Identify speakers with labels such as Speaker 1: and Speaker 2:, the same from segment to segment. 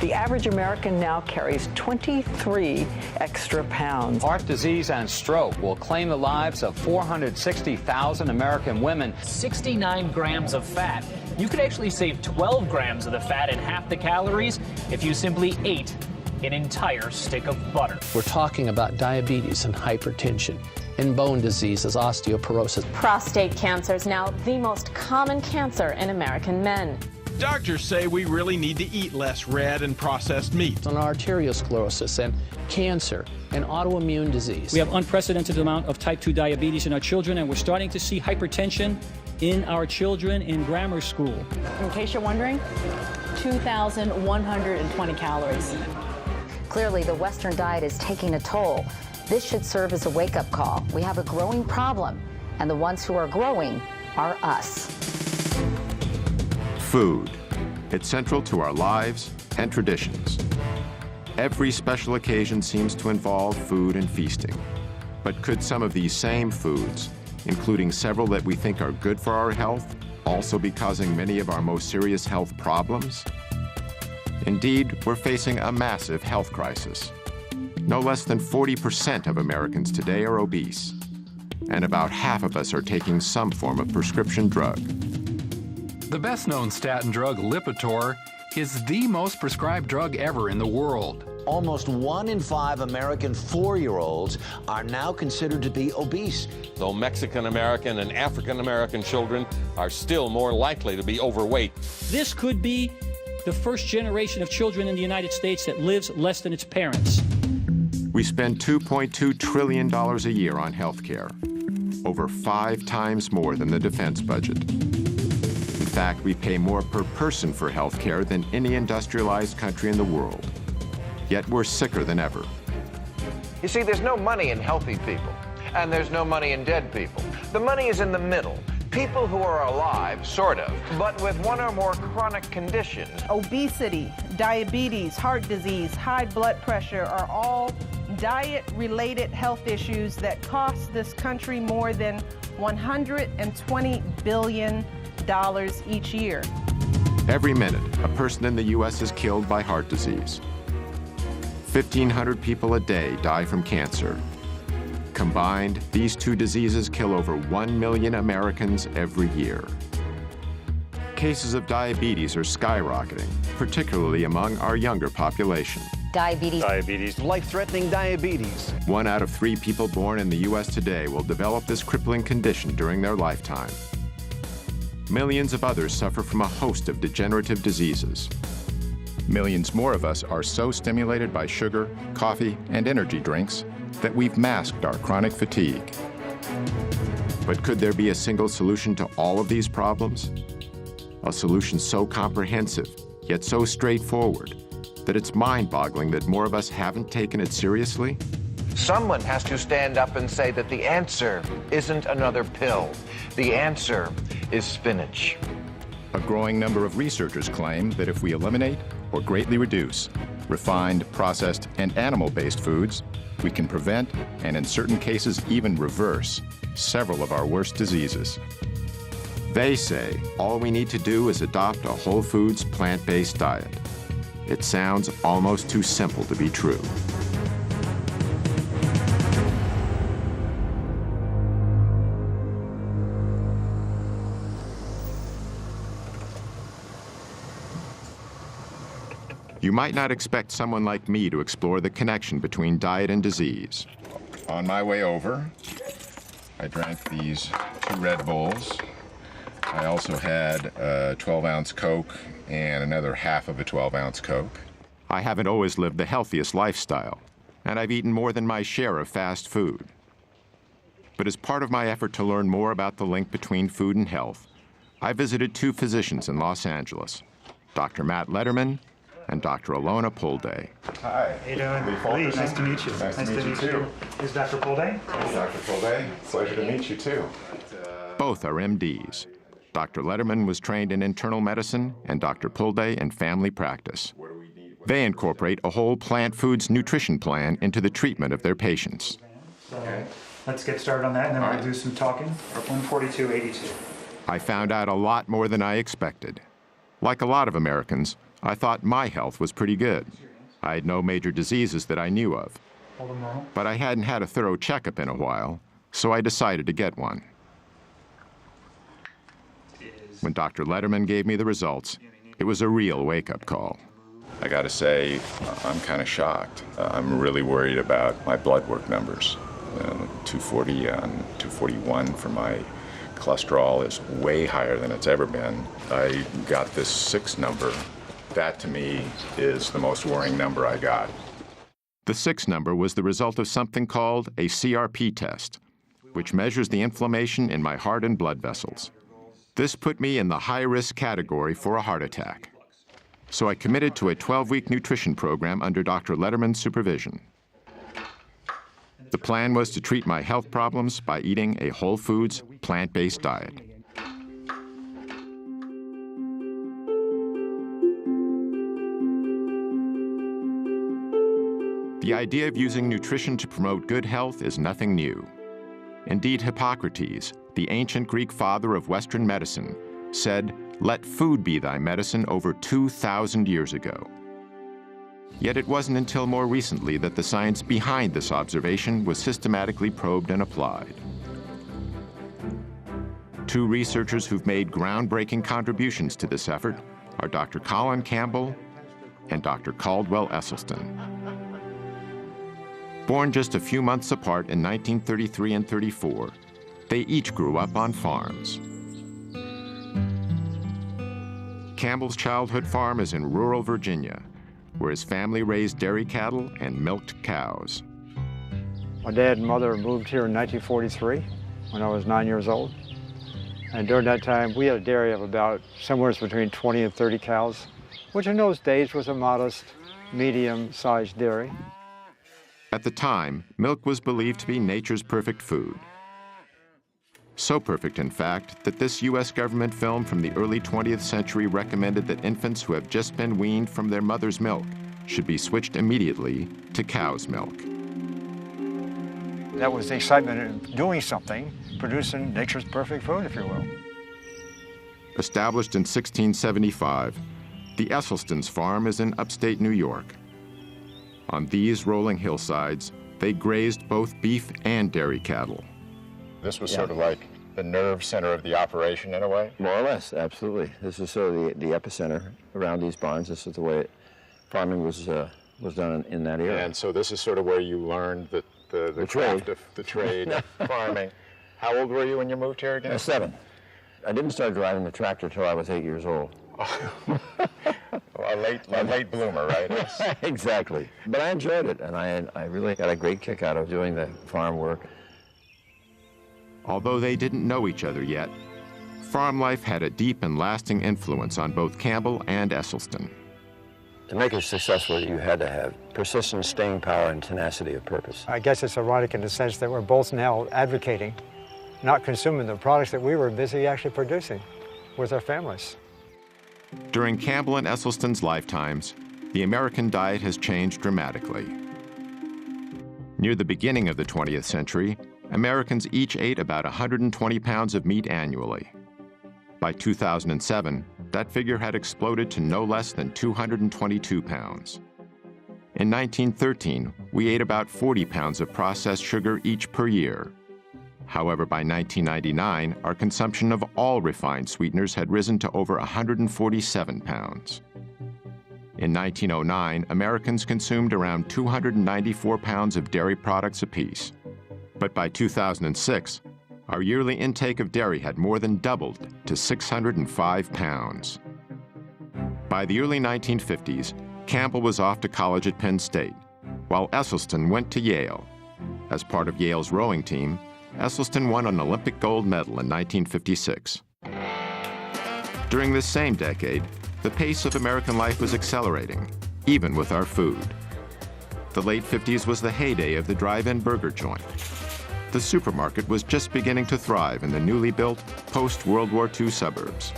Speaker 1: The average American now carries 23 extra pounds.
Speaker 2: Heart disease and stroke will claim the lives of 460,000 American women.
Speaker 3: 69 grams of fat. You could actually save 12 grams of the fat and half the calories if you simply ate an entire stick of butter.
Speaker 4: We're talking about diabetes and hypertension, and bone diseases, osteoporosis.
Speaker 5: Prostate cancer is now the most common cancer in American men.
Speaker 6: Doctors say we really need to eat less red and processed meat.
Speaker 4: On arteriosclerosis and cancer and autoimmune disease.
Speaker 7: We have unprecedented amount of type 2 diabetes in our children, and we're starting to see hypertension in our children in grammar school.
Speaker 8: In case you're wondering, 2,120 calories.
Speaker 9: Clearly, the Western diet is taking a toll. This should serve as a wake-up call. We have a growing problem, and the ones who are growing are us.
Speaker 10: Food. It's central to our lives and traditions. Every special occasion seems to involve food and feasting. But could some of these same foods, including several that we think are good for our health, also be causing many of our most serious health problems? Indeed, we're facing a massive health crisis. No less than 40% of Americans today are obese, and about half of us are taking some form of prescription drug.
Speaker 11: The best-known statin drug, Lipitor, is the most prescribed drug ever in the world.
Speaker 12: Almost 1 in 5 American 4-year-olds are now considered to be obese.
Speaker 13: Though Mexican-American and African-American children are still more likely to be overweight.
Speaker 7: This could be the first generation of children in the United States that lives less than its parents.
Speaker 10: We spend $2.2 trillion a year on health care, over 5 times more than the defense budget. In fact, we pay more per person for health care than any industrialized country in the world. Yet we're sicker than ever.
Speaker 14: You see, there's no money in healthy people, and there's no money in dead people. The money is in the middle. People who are alive, sort of, but with one or more chronic conditions.
Speaker 15: Obesity, diabetes, heart disease, high blood pressure are all diet-related health issues that cost this country more than $120 billion each year.
Speaker 10: Every minute, a person in the U.S. is killed by heart disease. 1,500 people a day die from cancer. Combined, these two diseases kill over 1 million Americans every year. Cases of diabetes are skyrocketing, particularly among our younger population.
Speaker 9: Diabetes.
Speaker 12: Life-threatening diabetes.
Speaker 10: 1 out of 3 people born in the U.S. today will develop this crippling condition during their lifetime. Millions of others suffer from a host of degenerative diseases. Millions more of us are so stimulated by sugar, coffee, and energy drinks that we've masked our chronic fatigue. But could there be a single solution to all of these problems? A solution so comprehensive, yet so straightforward, that it's mind-boggling that more of us haven't taken it seriously?
Speaker 14: Someone has to stand up and say that the answer isn't another pill. The answer is spinach.
Speaker 10: A growing number of researchers claim that if we eliminate or greatly reduce refined, processed, and animal-based foods, we can prevent, and in certain cases even reverse, several of our worst diseases. They say all we need to do is adopt a whole foods, plant-based diet. It sounds almost too simple to be true. You might not expect someone like me to explore the connection between diet and disease. On my way over, I drank these 2 Red Bulls. I also had a 12-ounce Coke and another half of a 12-ounce Coke. I haven't always lived the healthiest lifestyle, and I've eaten more than my share of fast food. But as part of my effort to learn more about the link between food and health, I visited 2 physicians in Los Angeles, Dr. Matt Lederman and Dr. Alona Pulday.
Speaker 16: Hi. How you doing? Lee, nice to meet you.
Speaker 10: Nice to meet you too.
Speaker 16: Is Dr. Pulday?
Speaker 10: Dr. Pulday, pleasure to meet you too. Both are MDs. Dr. Lederman was trained in internal medicine and Dr. Pulday in family practice. They incorporate a whole plant foods nutrition plan into the treatment of their patients.
Speaker 16: So let's get started on that, and then we'll do some talking. 142.82.
Speaker 10: I found out a lot more than I expected. Like a lot of Americans, I thought my health was pretty good. I had no major diseases that I knew of. But I hadn't had a thorough checkup in a while, so I decided to get one. When Dr. Letterman gave me the results, it was a real wake-up call. I gotta say, I'm kind of shocked. I'm really worried about my blood work numbers. 240 and 241 for my cholesterol is way higher than it's ever been. I got this 6 number. That, to me, is the most worrying number I got. The 6 number was the result of something called a CRP test, which measures the inflammation in my heart and blood vessels. This put me in the high-risk category for a heart attack. So I committed to a 12-week nutrition program under Dr. Letterman's supervision. The plan was to treat my health problems by eating a whole foods, plant-based diet. The idea of using nutrition to promote good health is nothing new. Indeed, Hippocrates, the ancient Greek father of Western medicine, said, "Let food be thy medicine," over 2,000 years ago. Yet it wasn't until more recently that the science behind this observation was systematically probed and applied. 2 researchers who've made groundbreaking contributions to this effort are Dr. Colin Campbell and Dr. Caldwell Esselstyn. Born just a few months apart in 1933 and 34, they each grew up on farms. Campbell's childhood farm is in rural Virginia, where his family raised dairy cattle and milked cows.
Speaker 17: My dad and mother moved here in 1943 when I was 9 years old. And during that time, we had a dairy of about somewhere between 20 and 30 cows, which in those days was a modest, medium-sized dairy.
Speaker 10: At the time, milk was believed to be nature's perfect food. So perfect, in fact, that this U.S. government film from the early 20th century recommended that infants who have just been weaned from their mother's milk should be switched immediately to cow's milk.
Speaker 17: That was the excitement of doing something, producing nature's perfect food, if you will.
Speaker 10: Established in 1675, the Esselstyn's farm is in upstate New York. On these rolling hillsides, they grazed both beef and dairy cattle. This was sort of like the nerve center of the operation in a way?
Speaker 18: More or less, absolutely. This is sort of the epicenter around these barns. This is the way farming was done in that era.
Speaker 10: And so this is sort of where you learned the craft of the trade of farming. How old were you when you moved here again?
Speaker 18: 7. I didn't start driving the tractor till I was 8 years old.
Speaker 10: A late bloomer, right?
Speaker 18: Exactly. But I enjoyed it, and I really got a great kick out of doing the farm work.
Speaker 10: Although they didn't know each other yet, farm life had a deep and lasting influence on both Campbell and Esselstyn.
Speaker 18: To make it successful, you had to have persistence, staying power, and tenacity of purpose.
Speaker 17: I guess it's ironic in the sense that we're both now advocating, not consuming the products that we were busy actually producing with our families.
Speaker 10: During Campbell and Esselstyn's lifetimes, the American diet has changed dramatically. Near the beginning of the 20th century, Americans each ate about 120 pounds of meat annually. By 2007, that figure had exploded to no less than 222 pounds. In 1913, we ate about 40 pounds of processed sugar each per year. However, by 1999, our consumption of all refined sweeteners had risen to over 147 pounds. In 1909, Americans consumed around 294 pounds of dairy products apiece. But by 2006, our yearly intake of dairy had more than doubled to 605 pounds. By the early 1950s, Campbell was off to college at Penn State, while Esselstyn went to Yale. As part of Yale's rowing team, Esselstyn won an Olympic gold medal in 1956. During this same decade, the pace of American life was accelerating, even with our food. The late 50s was the heyday of the drive-in burger joint. The supermarket was just beginning to thrive in the newly built post-World War II suburbs.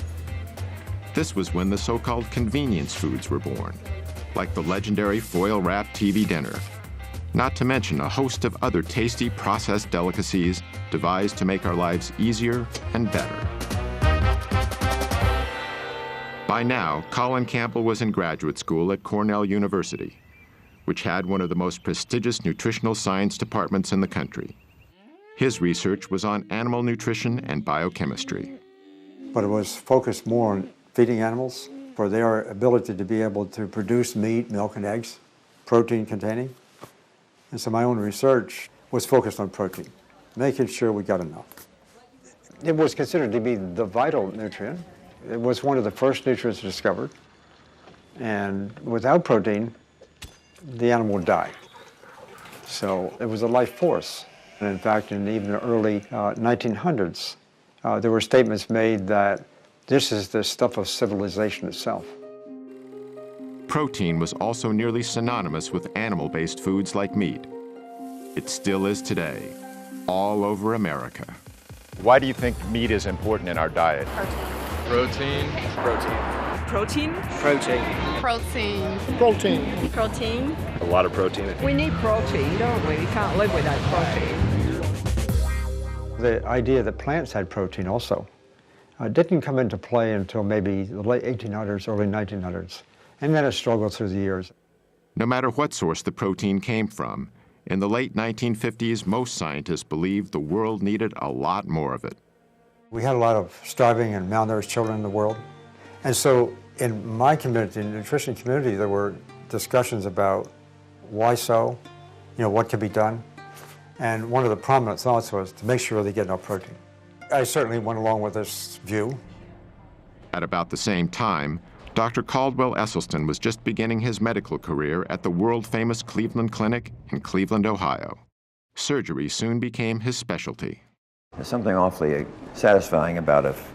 Speaker 10: This was when the so-called convenience foods were born, like the legendary foil-wrapped TV dinner, not to mention a host of other tasty processed delicacies devised to make our lives easier and better. By now, Colin Campbell was in graduate school at Cornell University, which had one of the most prestigious nutritional science departments in the country. His research was on animal nutrition and biochemistry.
Speaker 17: But it was focused more on feeding animals for their ability to be able to produce meat, milk, and eggs, protein containing. And so my own research was focused on protein, making sure we got enough. It was considered to be the vital nutrient. It was one of the first nutrients discovered. And without protein, the animal would die. So it was a life force. And in fact, in even the early 1900s, there were statements made that this is the stuff of civilization itself.
Speaker 10: Protein was also nearly synonymous with animal-based foods like meat. It still is today, all over America. Why do you think meat is important in our diet?
Speaker 6: Protein.
Speaker 19: Protein.
Speaker 8: Protein?
Speaker 19: Protein.
Speaker 8: Protein.
Speaker 19: Protein.
Speaker 8: Protein.
Speaker 19: A lot of protein.
Speaker 1: We need protein, don't we? We can't live without protein.
Speaker 17: The idea that plants had protein also didn't come into play until maybe the late 1800s, early 1900s, and then it struggled through the years.
Speaker 10: No matter what source the protein came from, in the late 1950s, most scientists believed the world needed a lot more of it.
Speaker 17: We had a lot of starving and malnourished children in the world. And so in my community, in the nutrition community, there were discussions about why so, what could be done. And one of the prominent thoughts was to make sure they get enough protein. I certainly went along with this view.
Speaker 10: At about the same time, Dr. Caldwell Esselstyn was just beginning his medical career at the world-famous Cleveland Clinic in Cleveland, Ohio. Surgery soon became his specialty.
Speaker 18: There's something awfully satisfying about if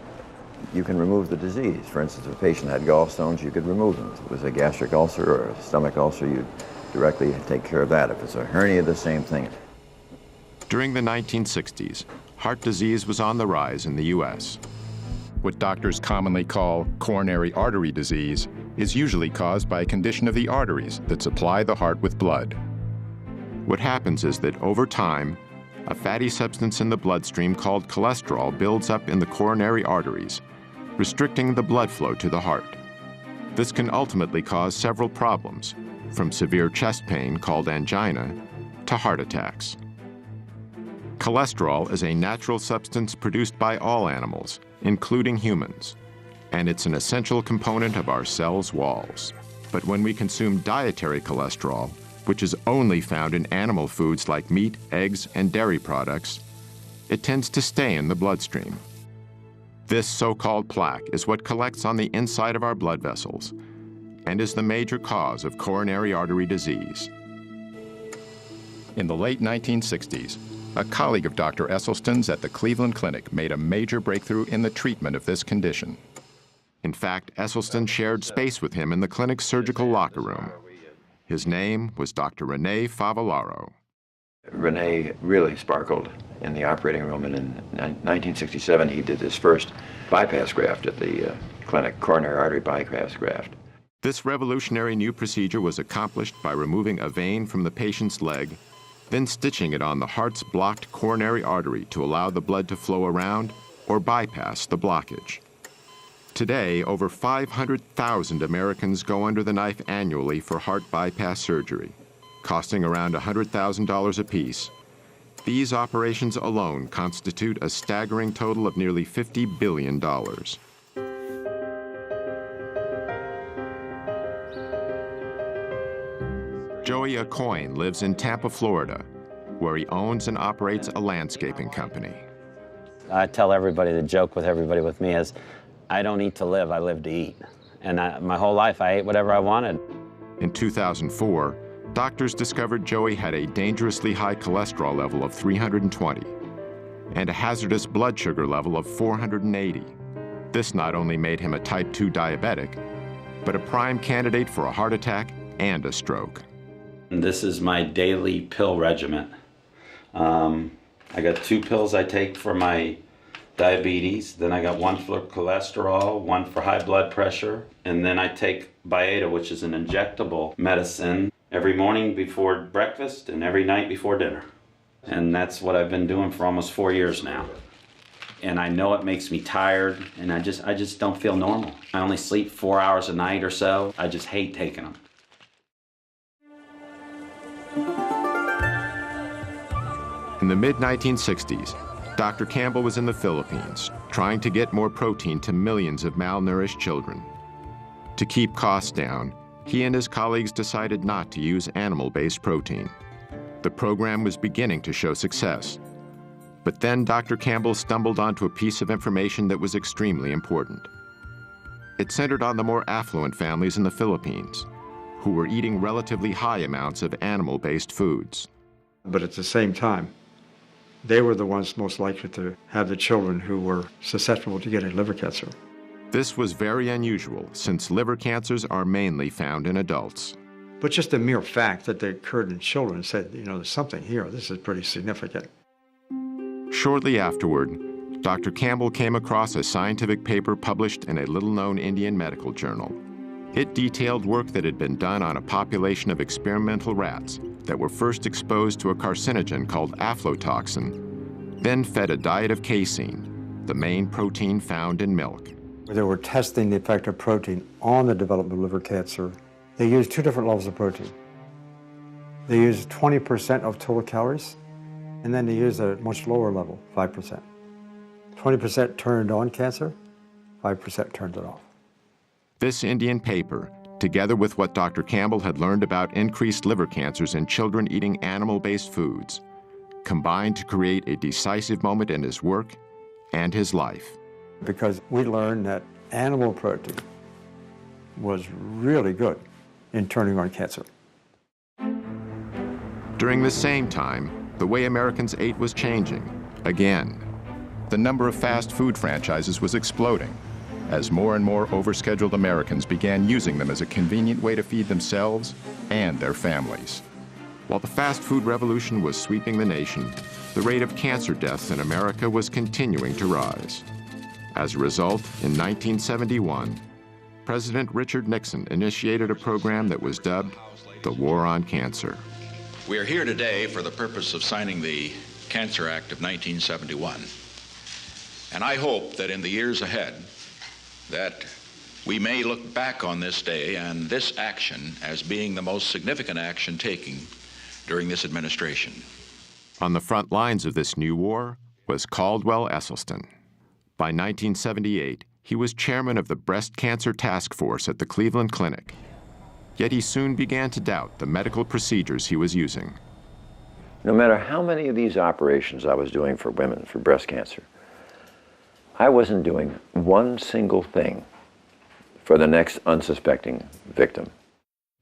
Speaker 18: you can remove the disease. For instance, if a patient had gallstones, you could remove them. If it was a gastric ulcer or a stomach ulcer, you'd directly take care of that. If it's a hernia, the same thing.
Speaker 10: During the 1960s, heart disease was on the rise in the U.S. What doctors commonly call coronary artery disease is usually caused by a condition of the arteries that supply the heart with blood. What happens is that over time, a fatty substance in the bloodstream called cholesterol builds up in the coronary arteries, restricting the blood flow to the heart. This can ultimately cause several problems, from severe chest pain called angina to heart attacks. Cholesterol is a natural substance produced by all animals, including humans, and it's an essential component of our cells' walls. But when we consume dietary cholesterol, which is only found in animal foods like meat, eggs, and dairy products, it tends to stay in the bloodstream. This so-called plaque is what collects on the inside of our blood vessels and is the major cause of coronary artery disease. In the late 1960s, a colleague of Dr. Esselstyn's at the Cleveland Clinic made a major breakthrough in the treatment of this condition. In fact, Esselstyn shared space with him in the clinic's surgical locker room. His name was Dr. Rene Favillaro.
Speaker 18: Rene really sparkled in the operating room, and in 1967 he did his first bypass graft at the clinic, coronary artery bypass graft.
Speaker 10: This revolutionary new procedure was accomplished by removing a vein from the patient's leg, then stitching it on the heart's blocked coronary artery to allow the blood to flow around or bypass the blockage. Today, over 500,000 Americans go under the knife annually for heart bypass surgery, costing around $100,000 apiece. These operations alone constitute a staggering total of nearly $50 billion. Joey Acoin lives in Tampa, Florida, where he owns and operates a landscaping company.
Speaker 20: I tell everybody, the joke with everybody with me is, I don't eat to live, I live to eat. And my whole life, I ate whatever I wanted.
Speaker 10: In 2004, doctors discovered Joey had a dangerously high cholesterol level of 320 and a hazardous blood sugar level of 480. This not only made him a type 2 diabetic, but a prime candidate for a heart attack and a stroke.
Speaker 20: This is my daily pill regimen. I got 2 pills I take for my diabetes, then I got 1 for cholesterol, 1 for high blood pressure, and then I take Byetta, which is an injectable medicine, every morning before breakfast and every night before dinner. And that's what I've been doing for almost 4 years now. and I know it makes me tired, and I just don't feel normal. I only sleep 4 hours a night or so. I just hate taking them.
Speaker 10: In the mid-1960s, Dr. Campbell was in the Philippines, trying to get more protein to millions of malnourished children. To keep costs down, he and his colleagues decided not to use animal-based protein. The program was beginning to show success. But then Dr. Campbell stumbled onto a piece of information that was extremely important. It centered on the more affluent families in the Philippines, who were eating relatively high amounts of animal-based foods.
Speaker 17: But at the same time, they were the ones most likely to have the children who were susceptible to getting liver cancer.
Speaker 10: This was very unusual, since liver cancers are mainly found in adults.
Speaker 17: But just the mere fact that they occurred in children said, there's something here. This is pretty significant.
Speaker 10: Shortly afterward, Dr. Campbell came across a scientific paper published in a little-known Indian medical journal. It detailed work that had been done on a population of experimental rats that were first exposed to a carcinogen called aflatoxin, then fed a diet of casein, the main protein found in milk.
Speaker 17: They were testing the effect of protein on the development of liver cancer. They used two different levels of protein. They used 20% of total calories, and then they used a much lower level, 5%. 20% turned on cancer, 5% turned it off.
Speaker 10: This Indian paper, together with what Dr. Campbell had learned about increased liver cancers in children eating animal-based foods, combined to create a decisive moment in his work and his life.
Speaker 17: Because we learned that animal protein was really good in turning on cancer.
Speaker 10: During the same time, the way Americans ate was changing, again. The number of fast food franchises was exploding, as more and more overscheduled Americans began using them as a convenient way to feed themselves and their families. While the fast food revolution was sweeping the nation, the rate of cancer deaths in America was continuing to rise. As a result, in 1971, President Richard Nixon initiated a program that was dubbed the War on Cancer.
Speaker 19: We are here today for the purpose of signing the Cancer Act of 1971. And I hope that in the years ahead, that we may look back on this day and this action as being the most significant action taken during this administration.
Speaker 10: On the front lines of this new war was Caldwell Esselstyn. By 1978, he was chairman of the breast cancer task force at the Cleveland Clinic. Yet he soon began to doubt the medical procedures he was using.
Speaker 18: No matter how many of these operations I was doing for women for breast cancer, I wasn't doing one single thing for the next unsuspecting victim.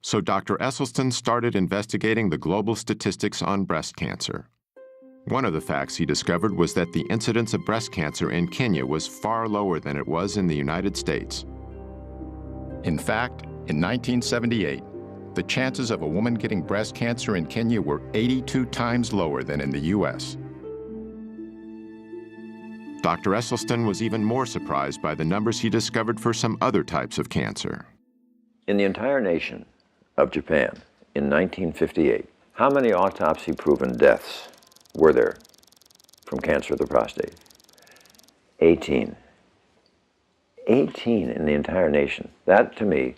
Speaker 10: So Dr. Esselstyn started investigating the global statistics on breast cancer. One of the facts he discovered was that the incidence of breast cancer in Kenya was far lower than it was in the United States. In fact, in 1978, the chances of a woman getting breast cancer in Kenya were 82 times lower than in the U.S. Dr. Esselstyn was even more surprised by the numbers he discovered for some other types of cancer.
Speaker 18: In the entire nation of Japan in 1958, how many autopsy-proven deaths were there from cancer of the prostate? 18. 18 in the entire nation. That, to me,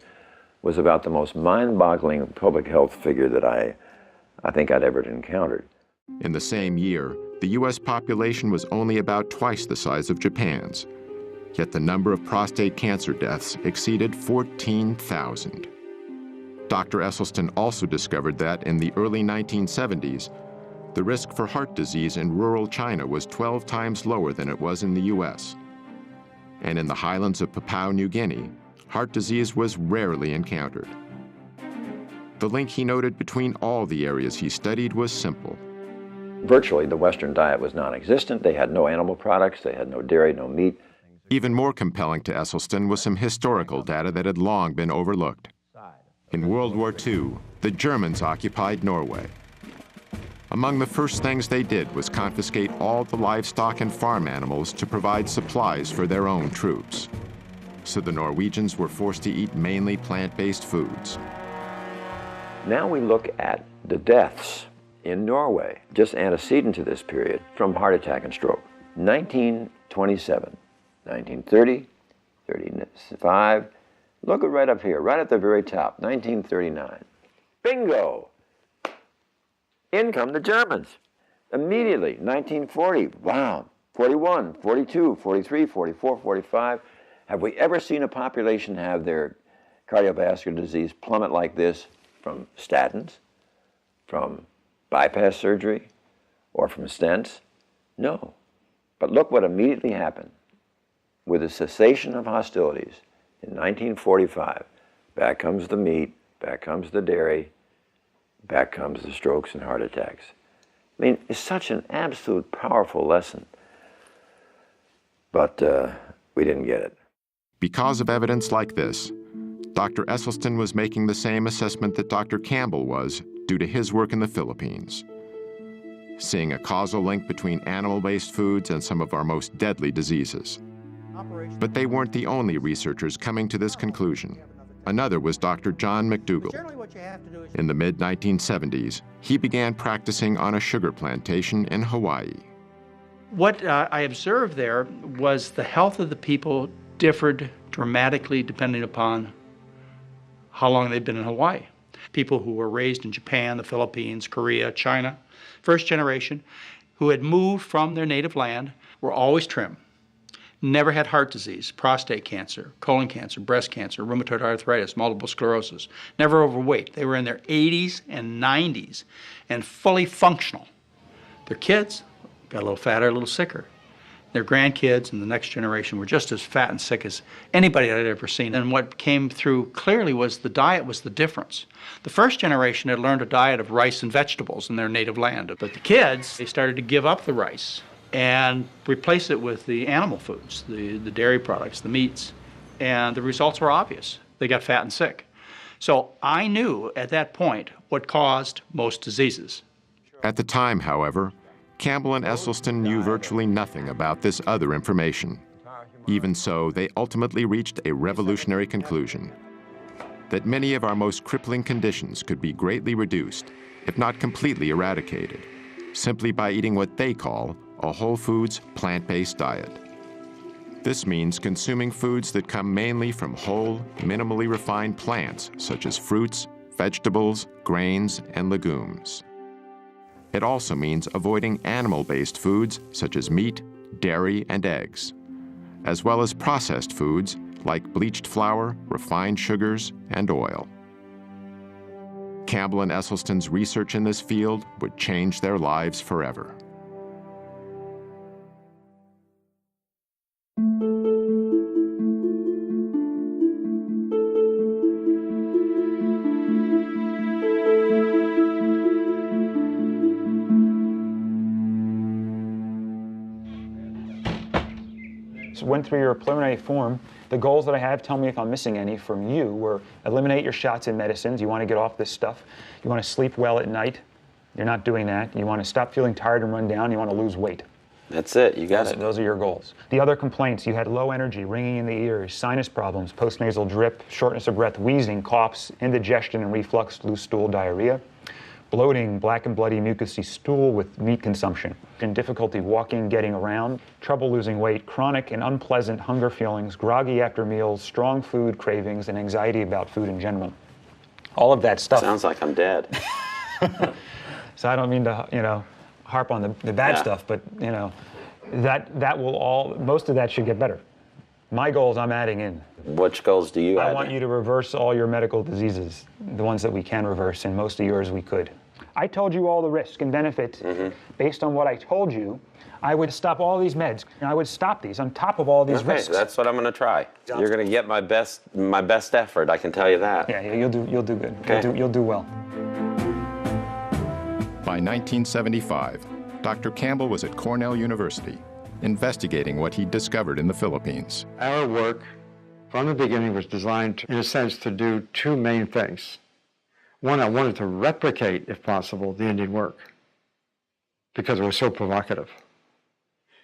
Speaker 18: was about the most mind-boggling public health figure that I think I'd ever encountered.
Speaker 10: In the same year, the U.S. population was only about twice the size of Japan's, yet the number of prostate cancer deaths exceeded 14,000. Dr. Esselstyn also discovered that in the early 1970s, the risk for heart disease in rural China was 12 times lower than it was in the U.S. And in the highlands of Papua New Guinea, heart disease was rarely encountered. The link he noted between all the areas he studied was simple.
Speaker 18: Virtually, the Western diet was non-existent. They had no animal products. They had no dairy, no meat.
Speaker 10: Even more compelling to Esselstyn was some historical data that had long been overlooked. In World War II, the Germans occupied Norway. Among the first things they did was confiscate all the livestock and farm animals to provide supplies for their own troops. So the Norwegians were forced to eat mainly plant-based foods.
Speaker 18: Now we look at the deaths in Norway, just antecedent to this period, from heart attack and stroke. 1927, 1930, 35. Look right up here, right at the very top, 1939. Bingo! In come the Germans. Immediately, 1940, wow, 41, 42, 43, 44, 45. Have we ever seen a population have their cardiovascular disease plummet like this from statins, from bypass surgery, or from stents? No. But look what immediately happened. With the cessation of hostilities in 1945, back comes the meat, back comes the dairy, back comes the strokes and heart attacks. I mean, it's such an absolute powerful lesson. But we didn't get it.
Speaker 10: Because of evidence like this, Dr. Esselstyn was making the same assessment that Dr. Campbell was due to his work in the Philippines, seeing a causal link between animal-based foods and some of our most deadly diseases. But they weren't the only researchers coming to this conclusion. Another was Dr. John McDougall. In the mid-1970s, he began practicing on a sugar plantation in Hawaii.
Speaker 21: What I observed there was the health of the people differed dramatically depending upon how long they'd been in Hawaii. People who were raised in Japan, the Philippines, Korea, China, first generation, who had moved from their native land, were always trim. Never had heart disease, prostate cancer, colon cancer, breast cancer, rheumatoid arthritis, multiple sclerosis. Never overweight. They were in their 80s and 90s and fully functional. Their kids got a little fatter, a little sicker. Their grandkids and the next generation were just as fat and sick as anybody I'd ever seen. And what came through clearly was the diet was the difference. The first generation had learned a diet of rice and vegetables in their native land. But the kids, they started to give up the rice and replace it with the animal foods, the dairy products, the meats. And the results were obvious. They got fat and sick. So I knew at that point what caused most diseases.
Speaker 10: At the time, however, Campbell and Esselstyn knew virtually nothing about this other information. Even so, they ultimately reached a revolutionary conclusion: that many of our most crippling conditions could be greatly reduced, if not completely eradicated, simply by eating what they call a whole foods, plant-based diet. This means consuming foods that come mainly from whole, minimally refined plants, such as fruits, vegetables, grains, and legumes. It also means avoiding animal-based foods such as meat, dairy, and eggs, as well as processed foods like bleached flour, refined sugars, and oil. Campbell and Esselstyn's research in this field would change their lives forever.
Speaker 22: Went through your preliminary form. The goals that I have, tell me if I'm missing any from you, were eliminate your shots and medicines. You want to get off this stuff. You want to sleep well at night. You're not doing that. You want to stop feeling tired and run down. You want to lose weight.
Speaker 20: That's it. You got it.
Speaker 22: Those are your goals. The other complaints, you had low energy, ringing in the ears, sinus problems, postnasal drip, shortness of breath, wheezing, coughs, indigestion and reflux, loose stool, diarrhea, bloating, black and bloody mucousy stool with meat consumption, and difficulty walking, getting around, trouble losing weight, chronic and unpleasant hunger feelings, groggy after meals, strong food cravings, and anxiety about food in general. All of that stuff.
Speaker 20: Sounds like I'm dead.
Speaker 22: So I don't mean to, harp on the bad stuff, but, that will all, most of that should get better. My goals I'm adding in.
Speaker 20: Which goals do you add?
Speaker 22: I want you to reverse all your medical diseases, the ones that we can reverse, and most of yours we could. I told you all the risk and benefit. Based on what I told you, I would stop all these meds. And I would stop these on top of all these risks.
Speaker 20: That's what I'm going to try. You're going to get my best effort, I can tell you that.
Speaker 22: Yeah, you'll do good. Okay. You'll do well.
Speaker 10: By 1975, Dr. Campbell was at Cornell University, investigating what he'd discovered in the Philippines.
Speaker 17: Our work from the beginning was designed, in a sense, to do two main things. One, I wanted to replicate, if possible, the Indian work because it was so provocative.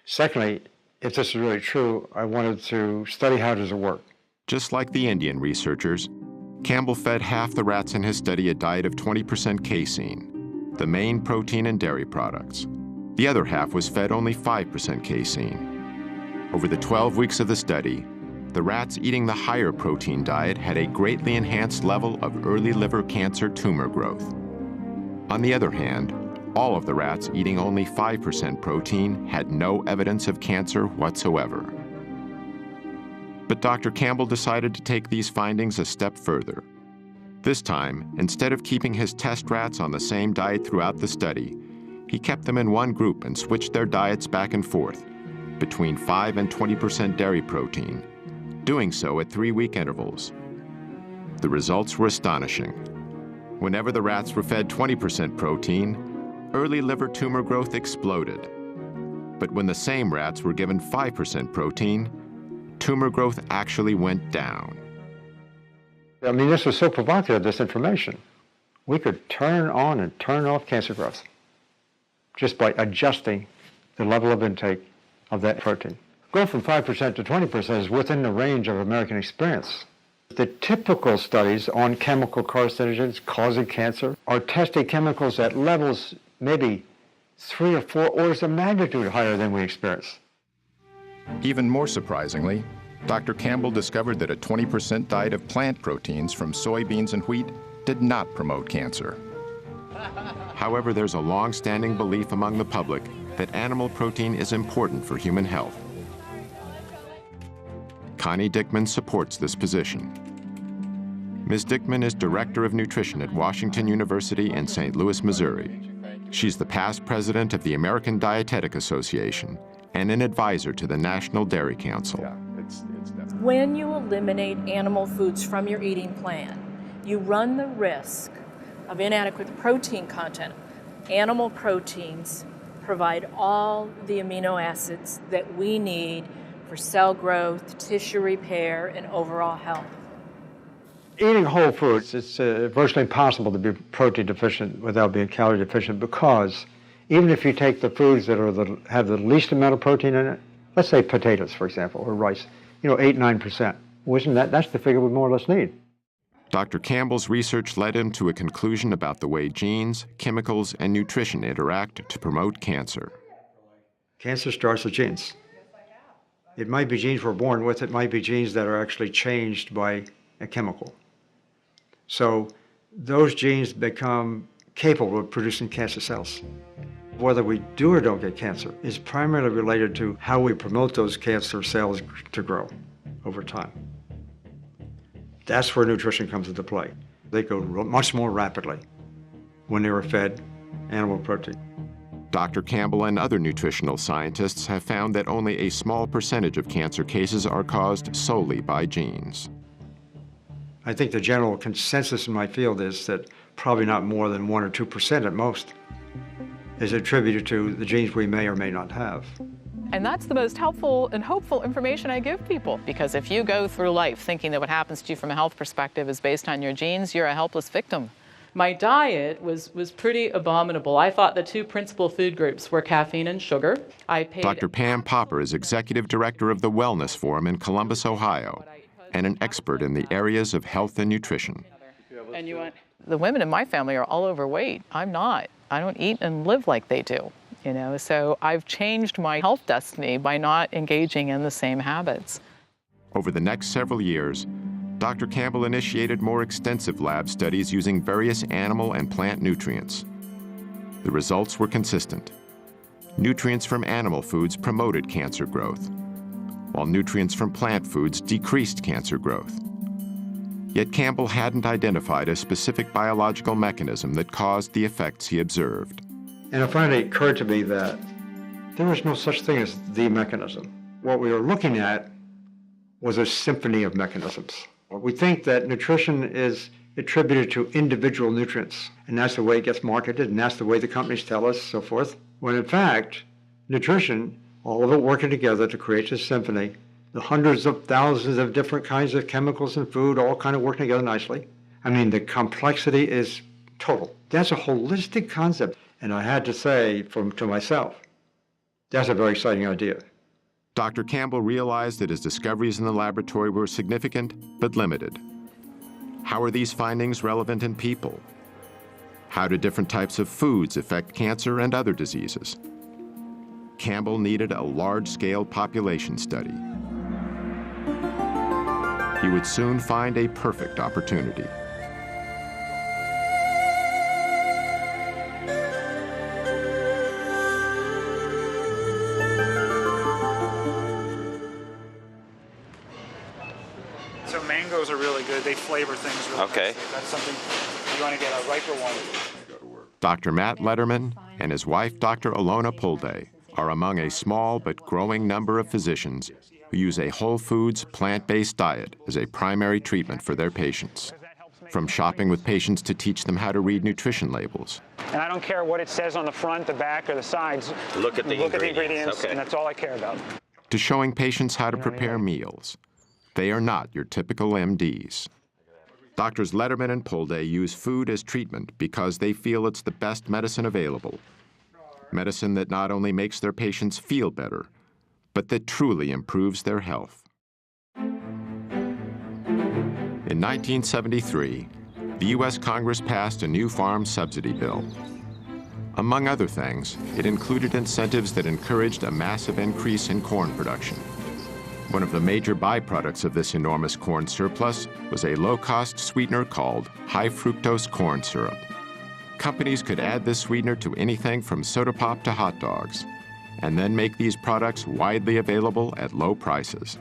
Speaker 17: Secondly, if this is really true, I wanted to study how does it work.
Speaker 10: Just like the Indian researchers, Campbell fed half the rats in his study a diet of 20% casein, the main protein in dairy products. The other half was fed only 5% casein. Over the 12 weeks of the study, the rats eating the higher protein diet had a greatly enhanced level of early liver cancer tumor growth. On the other hand, all of the rats eating only 5% protein had no evidence of cancer whatsoever. But Dr. Campbell decided to take these findings a step further. This time, instead of keeping his test rats on the same diet throughout the study, he kept them in one group and switched their diets back and forth, between 5 and 20% dairy protein, doing so at 3-week intervals. The results were astonishing. Whenever the rats were fed 20% protein, early liver tumor growth exploded. But when the same rats were given 5% protein, tumor growth actually went down.
Speaker 17: I mean, this was so provocative, this information. We could turn on and turn off cancer growth just by adjusting the level of intake of that protein. Going from 5% to 20% is within the range of American experience. The typical studies on chemical carcinogens causing cancer are testing chemicals at levels maybe 3 or 4 orders of magnitude higher than we experience.
Speaker 10: Even more surprisingly, Dr. Campbell discovered that a 20% diet of plant proteins from soybeans and wheat did not promote cancer. However, there's a long-standing belief among the public that animal protein is important for human health. Connie Dickman supports this position. Ms. Dickman is Director of Nutrition at Washington University in St. Louis, Missouri. She's the past president of the American Dietetic Association and an advisor to the National Dairy Council.
Speaker 2: When you eliminate animal foods from your eating plan, you run the risk of inadequate protein content. Animal proteins provide all the amino acids that we need for cell growth, tissue repair, and overall health.
Speaker 17: Eating whole foods, it's virtually impossible to be protein deficient without being calorie deficient, because even if you take the foods that have the least amount of protein in it, let's say potatoes, for example, or rice, 8-9%. That's the figure we more or less need.
Speaker 10: Dr. Campbell's research led him to a conclusion about the way genes, chemicals, and nutrition interact to promote cancer.
Speaker 17: Cancer starts with genes. It might be genes we're born with, it might be genes that are actually changed by a chemical. So those genes become capable of producing cancer cells. Whether we do or don't get cancer is primarily related to how we promote those cancer cells to grow over time. That's where nutrition comes into play. They go much more rapidly when they were fed animal protein.
Speaker 10: Dr. Campbell and other nutritional scientists have found that only a small percentage of cancer cases are caused solely by genes.
Speaker 17: I think the general consensus in my field is that probably not more than 1 or 2% at most is attributed to the genes we may or may not have.
Speaker 3: And that's the most helpful and hopeful information I give people, because if you go through life thinking that what happens to you from a health perspective is based on your genes, you're a helpless victim.
Speaker 2: My diet was pretty abominable. I thought the two principal food groups were caffeine and sugar.
Speaker 10: Dr. Pam Popper is executive director of the Wellness Forum in Columbus, Ohio, and an expert in the areas of health and nutrition.
Speaker 3: The women in my family are all overweight. I'm not. I don't eat and live like they do. So I've changed my health destiny by not engaging in the same habits.
Speaker 10: Over the next several years, Dr. Campbell initiated more extensive lab studies using various animal and plant nutrients. The results were consistent. Nutrients from animal foods promoted cancer growth, while nutrients from plant foods decreased cancer growth. Yet Campbell hadn't identified a specific biological mechanism that caused the effects he observed.
Speaker 17: And it finally occurred to me that there was no such thing as the mechanism. What we were looking at was a symphony of mechanisms. We think that nutrition is attributed to individual nutrients, and that's the way it gets marketed, and that's the way the companies tell us, so forth. When in fact, nutrition, all of it working together to create this symphony, the hundreds of thousands of different kinds of chemicals in food all kind of working together nicely. I mean, the complexity is total. That's a holistic concept. And I had to say to myself, that's a very exciting idea.
Speaker 10: Dr. Campbell realized that his discoveries in the laboratory were significant but limited. How are these findings relevant in people? How do different types of foods affect cancer and other diseases? Campbell needed a large-scale population study. He would soon find a perfect opportunity.
Speaker 22: So mangoes are really good. They flavor things really
Speaker 20: Okay.
Speaker 22: nicely. That's something you want to get a riper one.
Speaker 10: Dr. Matt Letterman and his wife, Dr. Alona Pulde, are among a small but growing number of physicians who use a whole foods, plant-based diet as a primary treatment for their patients. From shopping with patients to teach them how to read nutrition labels.
Speaker 22: And I don't care what it says on the front, the back, or the sides.
Speaker 20: Look at the ingredients. Okay.
Speaker 22: And that's all I care about.
Speaker 10: To showing patients how to prepare meals. They are not your typical MDs. Doctors Letterman and Pulde use food as treatment because they feel it's the best medicine available. Medicine that not only makes their patients feel better, but that truly improves their health. In 1973, the U.S. Congress passed a new farm subsidy bill. Among other things, it included incentives that encouraged a massive increase in corn production. One of the major byproducts of this enormous corn surplus was a low-cost sweetener called high-fructose corn syrup. Companies could add this sweetener to anything from soda pop to hot dogs, and then make these products widely available at low prices.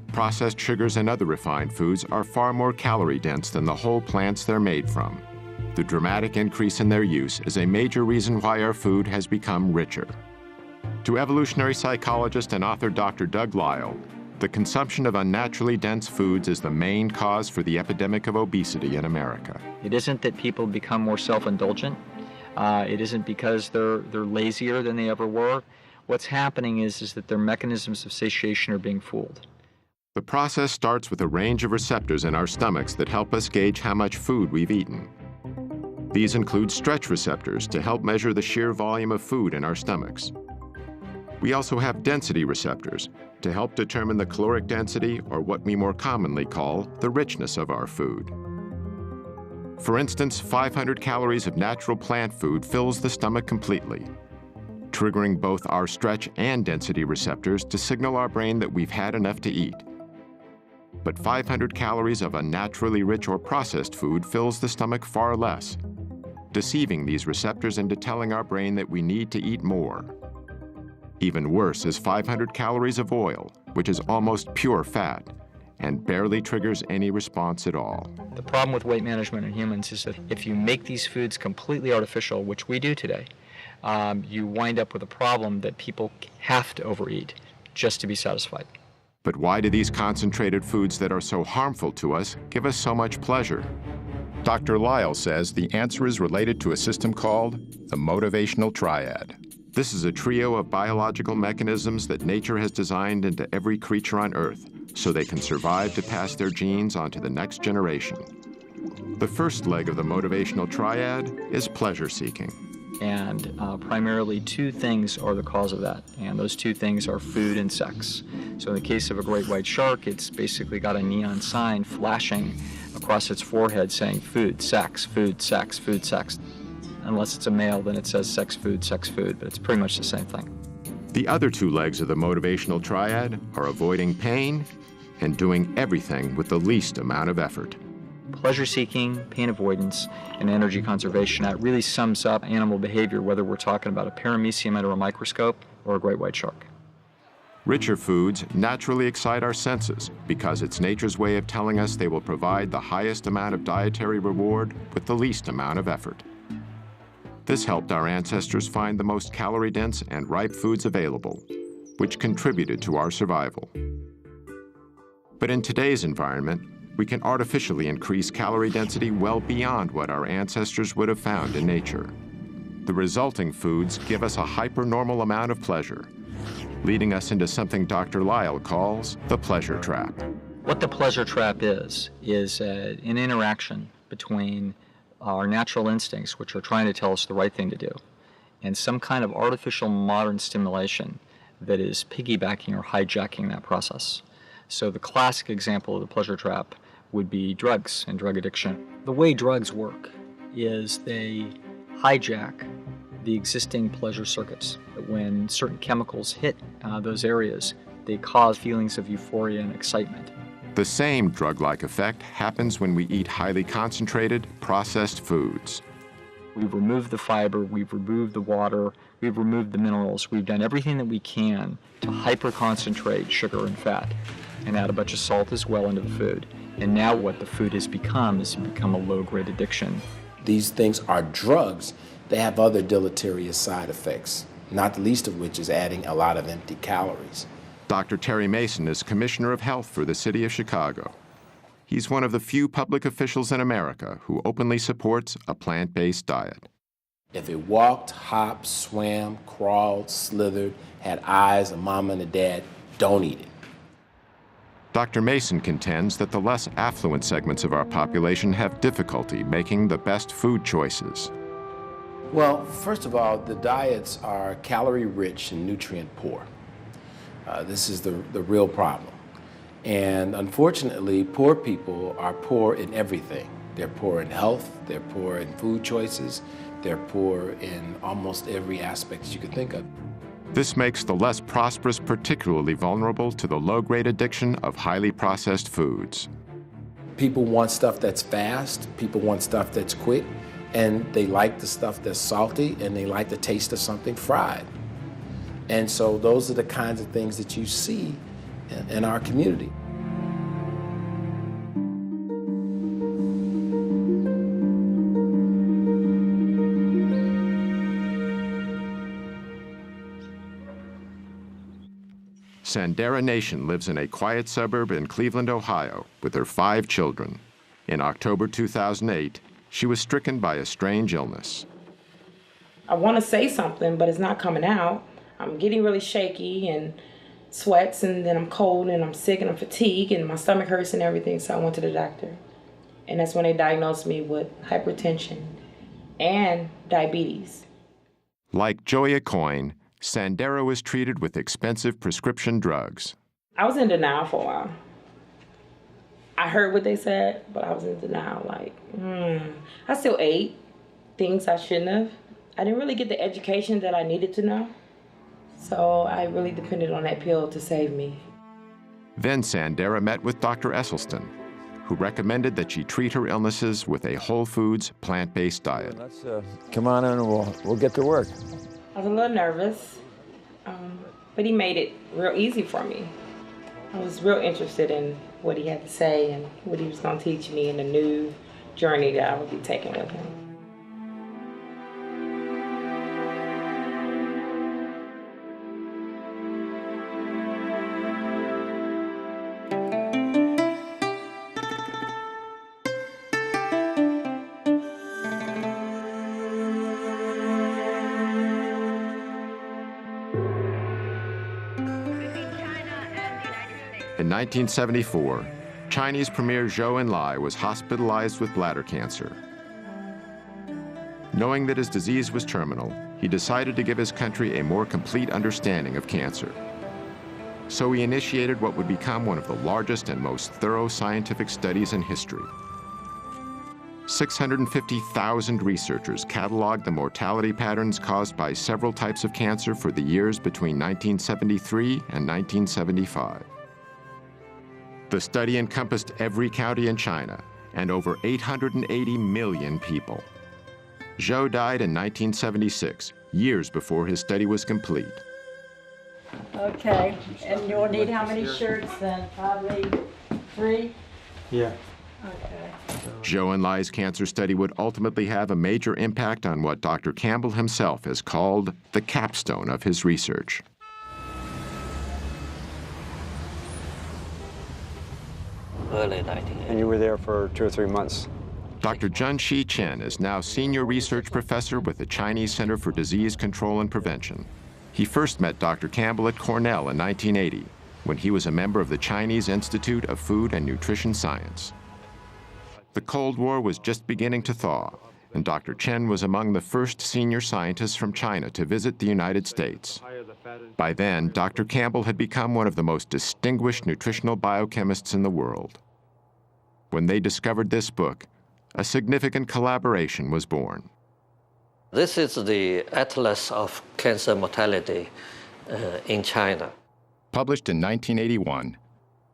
Speaker 10: Processed sugars and other refined foods are far more calorie-dense than the whole plants they're made from. The dramatic increase in their use is a major reason why our food has become richer. To evolutionary psychologist and author Dr. Doug Lisle, the consumption of unnaturally dense foods is the main cause for the epidemic of obesity in America.
Speaker 4: It isn't that people become more self-indulgent. It isn't because they're lazier than they ever were. What's happening is that their mechanisms of satiation are being fooled.
Speaker 10: The process starts with a range of receptors in our stomachs that help us gauge how much food we've eaten. These include stretch receptors to help measure the sheer volume of food in our stomachs. We also have density receptors to help determine the caloric density, or what we more commonly call the richness of our food. For instance, 500 calories of natural plant food fills the stomach completely, triggering both our stretch and density receptors to signal our brain that we've had enough to eat. But 500 calories of unnaturally rich or processed food fills the stomach far less, deceiving these receptors into telling our brain that we need to eat more. Even worse is 500 calories of oil, which is almost pure fat and barely triggers any response at all.
Speaker 4: The problem with weight management in humans is that if you make these foods completely artificial, which we do today, you wind up with a problem that people have to overeat just to be satisfied.
Speaker 10: But why do these concentrated foods that are so harmful to us give us so much pleasure? Dr. Lisle says the answer is related to a system called the motivational triad. This is a trio of biological mechanisms that nature has designed into every creature on Earth so they can survive to pass their genes on to the next generation. The first leg of the motivational triad is pleasure seeking.
Speaker 4: And primarily two things are the cause of that, and those two things are food and sex. So in the case of a great white shark, it's basically got a neon sign flashing across its forehead saying food, sex, food, sex, food, sex. Unless it's a male, then it says sex, food, but it's pretty much the same thing.
Speaker 10: The other two legs of the motivational triad are avoiding pain and doing everything with the least amount of effort.
Speaker 4: Pleasure-seeking, pain avoidance, and energy conservation, that really sums up animal behavior, whether we're talking about a paramecium under a microscope or a great white shark.
Speaker 10: Richer foods naturally excite our senses because it's nature's way of telling us they will provide the highest amount of dietary reward with the least amount of effort. This helped our ancestors find the most calorie-dense and ripe foods available, which contributed to our survival. But in today's environment, we can artificially increase calorie density well beyond what our ancestors would have found in nature. The resulting foods give us a hypernormal amount of pleasure, leading us into something Dr. Lisle calls the pleasure trap.
Speaker 4: What the pleasure trap is an interaction between our natural instincts, which are trying to tell us the right thing to do, and some kind of artificial modern stimulation that is piggybacking or hijacking that process. So the classic example of the pleasure trap would be drugs and drug addiction. The way drugs work is they hijack the existing pleasure circuits. When certain chemicals hit those areas, they cause feelings of euphoria and excitement.
Speaker 10: The same drug-like effect happens when we eat highly concentrated, processed foods.
Speaker 4: We've removed the fiber, we've removed the water, we've removed the minerals, we've done everything that we can to hyper-concentrate sugar and fat and add a bunch of salt as well into the food. And now what the food has become is become a low-grade addiction.
Speaker 5: These things are drugs. They have other deleterious side effects, not the least of which is adding a lot of empty calories.
Speaker 10: Dr. Terry Mason is Commissioner of Health for the City of Chicago. He's one of the few public officials in America who openly supports a plant-based diet.
Speaker 5: If it walked, hopped, swam, crawled, slithered, had eyes, a mama and a dad, don't eat it.
Speaker 10: Dr. Mason contends that the less affluent segments of our population have difficulty making the best food choices.
Speaker 5: Well, first of all, the diets are calorie-rich and nutrient-poor. This is the real problem. And unfortunately, poor people are poor in everything. They're poor in health, they're poor in food choices, they're poor in almost every aspect you could think of.
Speaker 10: This makes the less prosperous particularly vulnerable to the low-grade addiction of highly processed foods.
Speaker 5: People want stuff that's fast, people want stuff that's quick, and they like the stuff that's salty, and they like the taste of something fried. And so those are the kinds of things that you see in our community.
Speaker 10: Sandera Nation lives in a quiet suburb in Cleveland, Ohio, with her 5 children. In October 2008, she was stricken by a strange illness.
Speaker 11: I want to say something, but it's not coming out. I'm getting really shaky and sweats, and then I'm cold and I'm sick and I'm fatigued and my stomach hurts and everything, so I went to the doctor. And that's when they diagnosed me with hypertension and diabetes.
Speaker 10: Like Joya Coyne, Sandera was treated with expensive prescription drugs.
Speaker 11: I was in denial for a while. I heard what they said, but I was in denial, like, I still ate things I shouldn't have. I didn't really get the education that I needed to know. So I really depended on that pill to save me.
Speaker 10: Then Sandera met with Dr. Esselstyn, who recommended that she treat her illnesses with a whole foods, plant-based diet.
Speaker 18: Let's come on in and we'll get to work.
Speaker 11: I was a little nervous, but he made it real easy for me. I was real interested in what he had to say and what he was going to teach me in the new journey that I would be taking with him.
Speaker 10: In 1974, Chinese Premier Zhou Enlai was hospitalized with bladder cancer. Knowing that his disease was terminal, he decided to give his country a more complete understanding of cancer. So he initiated what would become one of the largest and most thorough scientific studies in history. 650,000 researchers cataloged the mortality patterns caused by several types of cancer for the years between 1973 and 1975. The study encompassed every county in China and over 880 million people. Zhou died in 1976, years before his study was complete.
Speaker 23: Okay, and you'll need how many shirts then? Probably 3?
Speaker 21: Yeah.
Speaker 23: Okay.
Speaker 10: Zhou Enlai's cancer study would ultimately have a major impact on what Dr. Campbell himself has called the capstone of his research.
Speaker 24: Early 1980.
Speaker 17: And you were there for 2 or 3 months.
Speaker 10: Dr. Junxi Chen is now senior research professor with the Chinese Center for Disease Control and Prevention. He first met Dr. Campbell at Cornell in 1980, when he was a member of the Chinese Institute of Food and Nutrition Science. The Cold War was just beginning to thaw, and Dr. Chen was among the first senior scientists from China to visit the United States. By then, Dr. Campbell had become one of the most distinguished nutritional biochemists in the world. When they discovered this book, a significant collaboration was born.
Speaker 24: This is the Atlas of Cancer Mortality in China.
Speaker 10: Published in 1981,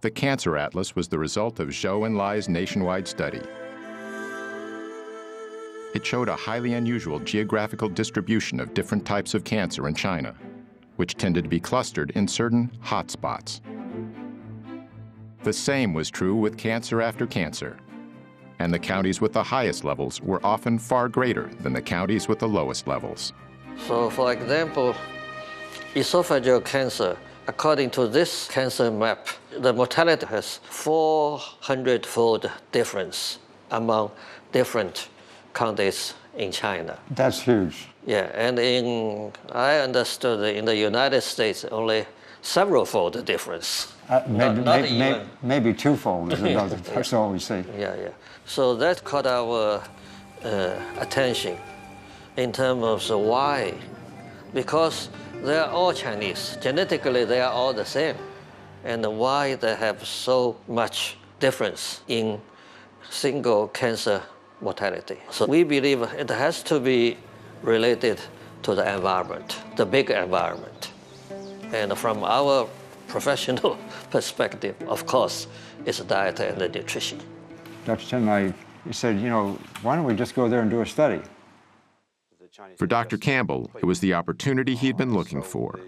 Speaker 10: the Cancer Atlas was the result of Zhou and Lai's nationwide study. It showed a highly unusual geographical distribution of different types of cancer in China, which tended to be clustered in certain hotspots. The same was true with cancer after cancer, and the counties with the highest levels were often far greater than the counties with the lowest levels.
Speaker 24: So, for example, esophageal cancer, according to this cancer map, the mortality has 400-fold difference among different counties in China.
Speaker 17: That's huge.
Speaker 24: Yeah, and I understood that in the United States, only several-fold difference.
Speaker 17: Maybe twofold is another. That's all we see.
Speaker 24: Yeah. So that caught our attention in terms of why. Because they are all Chinese. Genetically, they are all the same. And why they have so much difference in single cancer mortality. So we believe it has to be related to the environment, the big environment. And from our professional perspective, of course, it's diet and the nutrition.
Speaker 17: Dr. Chen, he said, why don't we just go there and do a study?
Speaker 10: For Dr. Campbell, it was the opportunity he'd been looking for.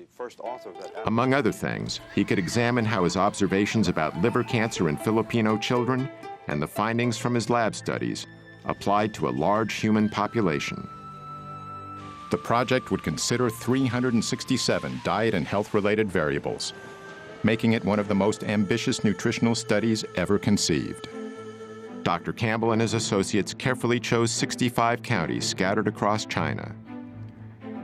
Speaker 10: Among other things, he could examine how his observations about liver cancer in Filipino children and the findings from his lab studies applied to a large human population. The project would consider 367 diet and health-related variables, making it one of the most ambitious nutritional studies ever conceived. Dr. Campbell and his associates carefully chose 65 counties scattered across China.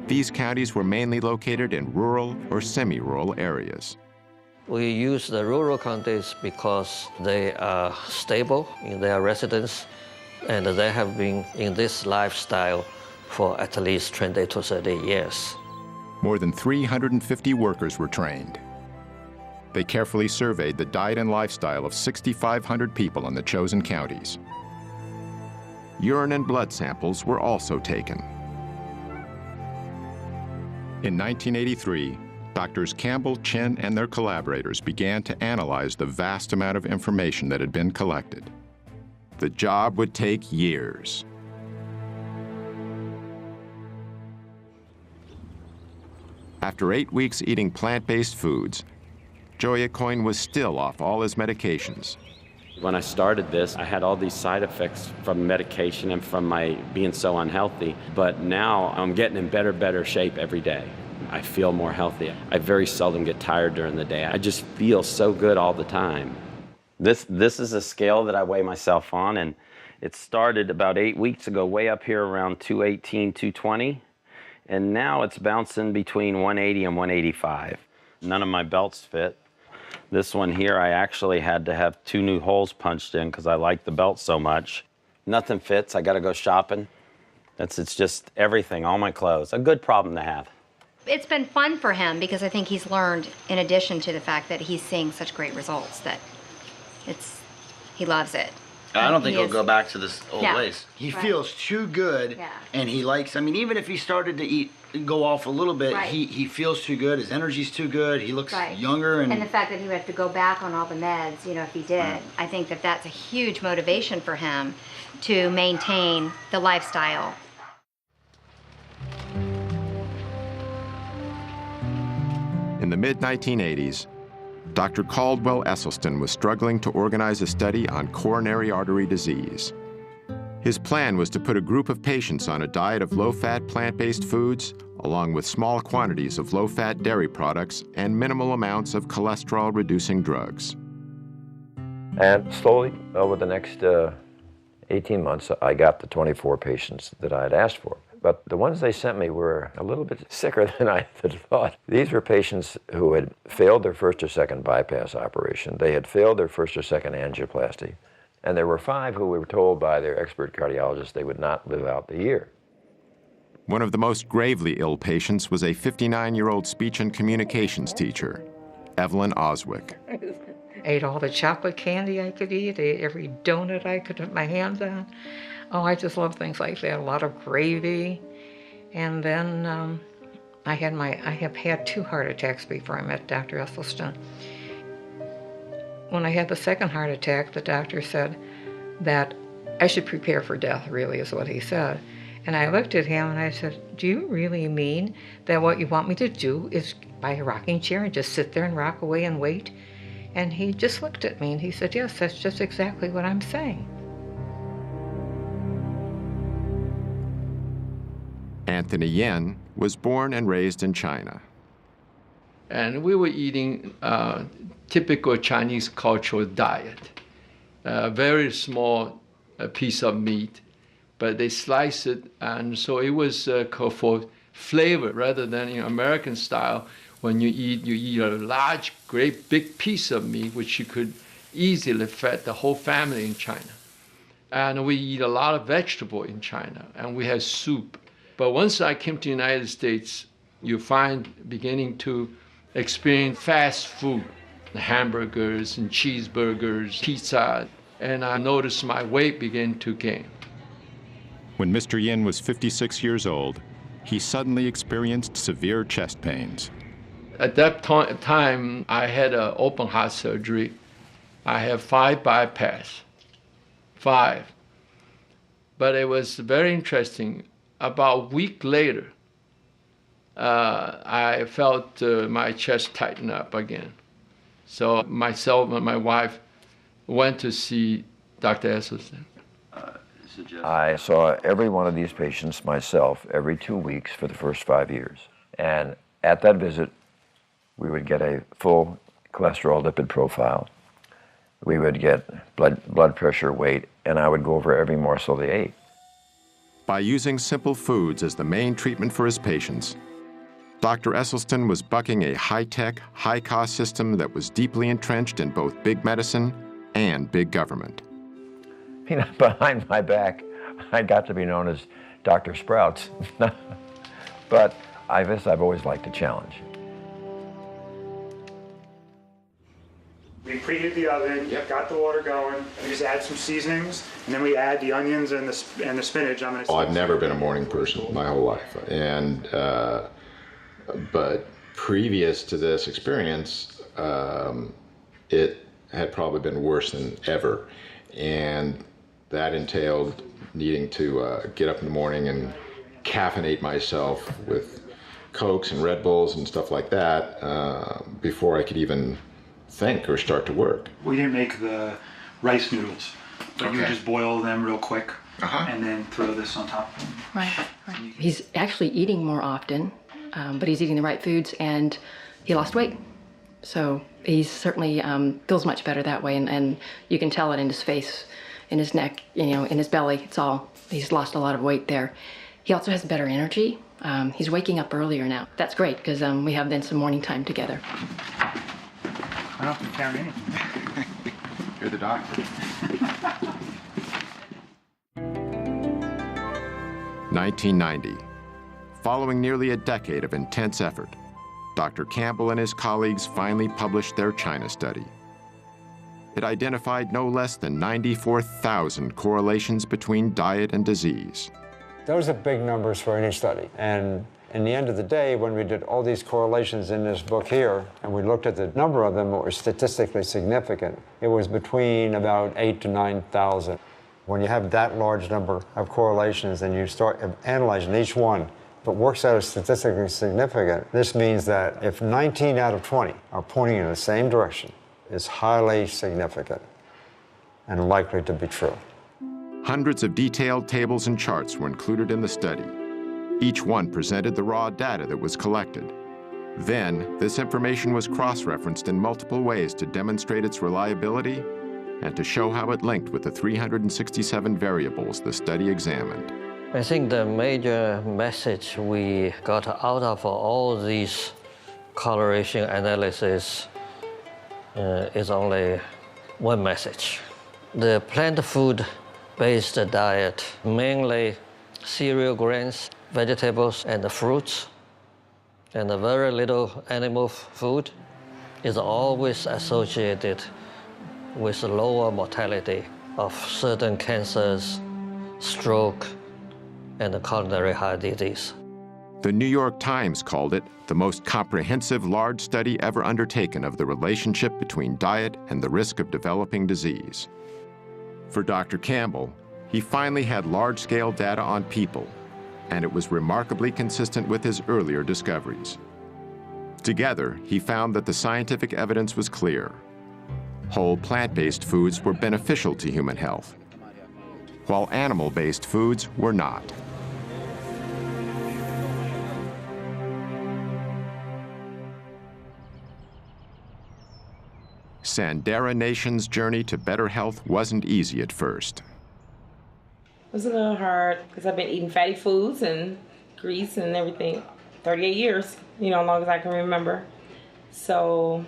Speaker 10: These counties were mainly located in rural or semi-rural areas.
Speaker 24: We use the rural counties because they are stable in their residence, and they have been in this lifestyle for at least 20 to 30 years.
Speaker 10: More than 350 workers were trained. They carefully surveyed the diet and lifestyle of 6,500 people in the chosen counties. Urine and blood samples were also taken. In 1983, Doctors Campbell, Chen, and their collaborators began to analyze the vast amount of information that had been collected. The job would take years. After 8 weeks eating plant-based foods, Joya Coyne was still off all his medications.
Speaker 7: When I started this, I had all these side effects from medication and from my being so unhealthy, but now I'm getting in better shape every day. I feel more healthy. I very seldom get tired during the day. I just feel so good all the time. This is a scale that I weigh myself on, and it started about 8 weeks ago, way up here around 218, 220, and now it's bouncing between 180 and 185. None of my belts fit. This one here, I actually had to have 2 new holes punched in because I like the belt so much. Nothing fits, I gotta go shopping. It's just everything, all my clothes. A good problem to have.
Speaker 9: It's been fun for him because I think he's learned, in addition to the fact that he's seeing such great results, that he loves it.
Speaker 13: I don't think he'll go back to this old ways.
Speaker 15: He feels too good, and he likes, even if he started to go off a little bit, he feels too good, his energy's too good, he looks younger.
Speaker 9: And the fact that he would have to go back on all the meds, if he did, I think that that's a huge motivation for him to maintain the lifestyle.
Speaker 10: In the mid-1980s, Dr. Caldwell Esselstyn was struggling to organize a study on coronary artery disease. His plan was to put a group of patients on a diet of low-fat plant-based foods, along with small quantities of low-fat dairy products and minimal amounts of cholesterol-reducing drugs.
Speaker 18: And slowly, over the next 18 months, I got the 24 patients that I had asked for. But the ones they sent me were a little bit sicker than I had thought. These were patients who had failed their first or second bypass operation. They had failed their first or second angioplasty. And there were 5 who were told by their expert cardiologist they would not live out the year.
Speaker 10: One of the most gravely ill patients was a 59-year-old speech and communications teacher, Evelyn Oswick.
Speaker 25: Ate all the chocolate candy I could eat, ate every donut I could put my hands on. Oh, I just love things like that. A lot of gravy, And then I have had 2 heart attacks before I met Dr. Esselstyn. When I had the second heart attack, the doctor said that I should prepare for death, really is what he said. And I looked at him and I said, do you really mean that what you want me to do is buy a rocking chair and just sit there and rock away and wait? And he just looked at me and he said, yes, that's just exactly what I'm saying.
Speaker 10: Anthony Yen was born and raised in China.
Speaker 6: And we were eating typical Chinese cultural diet. A very small piece of meat, but they slice it, and so it was for flavor rather than American style. When you eat a large, great, big piece of meat, which you could easily feed the whole family in China. And we eat a lot of vegetable in China, and we have soup. But once I came to the United States, you find beginning to experience fast food, hamburgers and cheeseburgers, pizza, and I noticed my weight began to gain.
Speaker 10: When Mr. Yin was 56 years old, he suddenly experienced severe chest pains.
Speaker 6: At that time, I had an open heart surgery. I have 5 bypass, 5. But it was very interesting. About a week later, I felt my chest tighten up again. So myself and my wife went to see Dr. Esselstyn.
Speaker 18: I saw every one of these patients myself every 2 weeks for the first 5 years. And at that visit, we would get a full cholesterol lipid profile. We would get blood pressure, weight, and I would go over every morsel they ate.
Speaker 10: By using simple foods as the main treatment for his patients, Dr. Esselstyn was bucking a high-tech, high-cost system that was deeply entrenched in both big medicine and big government.
Speaker 18: Behind my back, I got to be known as Dr. Sprouts. But I've always liked a challenge.
Speaker 8: We preheat the oven, got the water going, we just add some seasonings, and then we add the onions and the spinach.
Speaker 10: I've never been a morning person my whole life, and but previous to this experience, it had probably been worse than ever, and that entailed needing to get up in the morning and caffeinate myself with Cokes and Red Bulls and stuff like that before I could even think or start to work.
Speaker 8: We didn't make the rice noodles, but you would just boil them real quick and then throw this on top.
Speaker 12: Right. He's actually eating more often, but he's eating the right foods, and he lost weight. So he certainly feels much better that way, and you can tell it in his face, in his neck, in his belly. He's lost a lot of weight there. He also has better energy. He's waking up earlier now. That's great, because we have then some morning time together.
Speaker 8: I don't have to carry anything.
Speaker 10: You're the doctor. 1990. Following nearly a decade of intense effort, Dr. Campbell and his colleagues finally published their China study. It identified no less than 94,000 correlations between diet and disease.
Speaker 17: Those are big numbers for any study. And in the end of the day, when we did all these correlations in this book here, and we looked at the number of them that were statistically significant, it was between about 8,000 to 9,000. When you have that large number of correlations and you start analyzing each one, if it works out as statistically significant, this means that if 19 out of 20 are pointing in the same direction, it's highly significant and likely to be true.
Speaker 10: Hundreds of detailed tables and charts were included in the study. Each one presented the raw data that was collected. Then, this information was cross-referenced in multiple ways to demonstrate its reliability and to show how it linked with the 367 variables the study examined.
Speaker 24: I think the major message we got out of all these correlation analysis is only one message. The plant food-based diet, mainly cereal grains, vegetables and fruits, and very little animal food, is always associated with lower mortality of certain cancers, stroke, and coronary heart disease.
Speaker 10: The New York Times called it the most comprehensive large study ever undertaken of the relationship between diet and the risk of developing disease. For Dr. Campbell, he finally had large-scale data on people, and it was remarkably consistent with his earlier discoveries. Together, he found that the scientific evidence was clear. Whole plant-based foods were beneficial to human health, while animal-based foods were not. Sandera Nation's journey to better health wasn't easy at first.
Speaker 11: It was a little hard because I've been eating fatty foods and grease and everything 38 years, as long as I can remember. So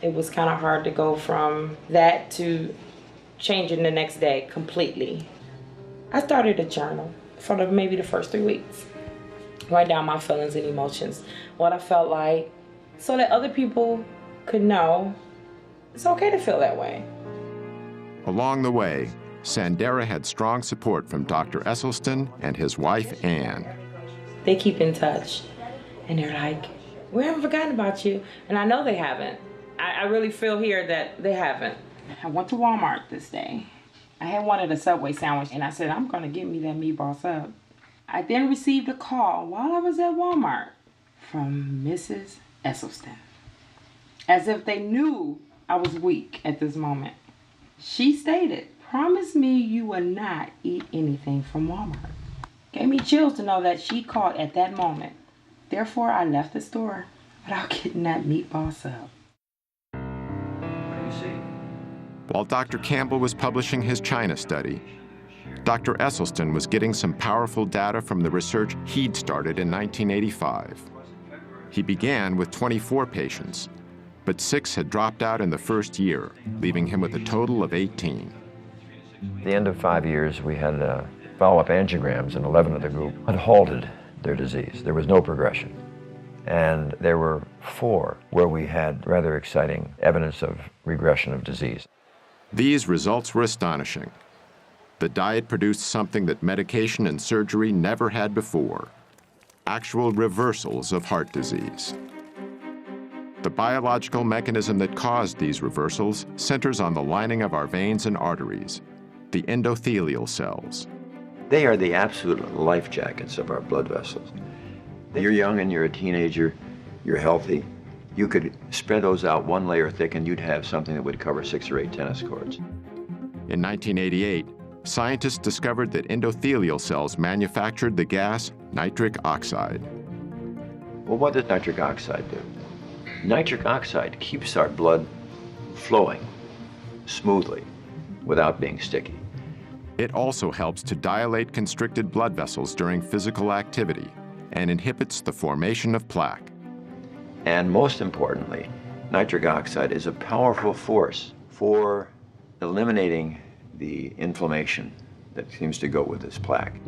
Speaker 11: it was kind of hard to go from that to changing the next day completely. I started a journal for maybe the first 3 weeks. Write down my feelings and emotions, what I felt like, so that other people could know it's okay to feel that way.
Speaker 10: Along the way, Sandera had strong support from Dr. Esselstyn and his wife, Ann.
Speaker 11: They keep in touch, and they're like, we haven't forgotten about you. And I know they haven't. I really feel here that they haven't. I went to Walmart this day. I had wanted a Subway sandwich, and I said, I'm going to get me that meatball sub. I then received a call while I was at Walmart from Mrs. Esselstyn, as if they knew I was weak at this moment. She stated, promise me you will not eat anything from Walmart. Gave me chills to know that she called at that moment. Therefore, I left the store without getting that meatball sub.
Speaker 10: While Dr. Campbell was publishing his China study, Dr. Esselstyn was getting some powerful data from the research he'd started in 1985. He began with 24 patients, but 6 had dropped out in the first year, leaving him with a total of 18.
Speaker 18: At the end of 5 years, we had follow-up angiograms, and 11 of the group had halted their disease. There was no progression. And there were 4 where we had rather exciting evidence of regression of disease.
Speaker 10: These results were astonishing. The diet produced something that medication and surgery never had before: actual reversals of heart disease. The biological mechanism that caused these reversals centers on the lining of our veins and arteries, the endothelial cells.
Speaker 18: They are the absolute life jackets of our blood vessels. You're young and you're a teenager, you're healthy. You could spread those out 1 layer thick and you'd have something that would cover 6 or 8 tennis courts.
Speaker 10: In 1988, scientists discovered that endothelial cells manufactured the gas nitric oxide.
Speaker 18: Well, what does nitric oxide do? Nitric oxide keeps our blood flowing smoothly without being sticky.
Speaker 10: It also helps to dilate constricted blood vessels during physical activity and inhibits the formation of plaque.
Speaker 18: And most importantly, nitric oxide is a powerful force for eliminating the inflammation that seems to go with this plaque.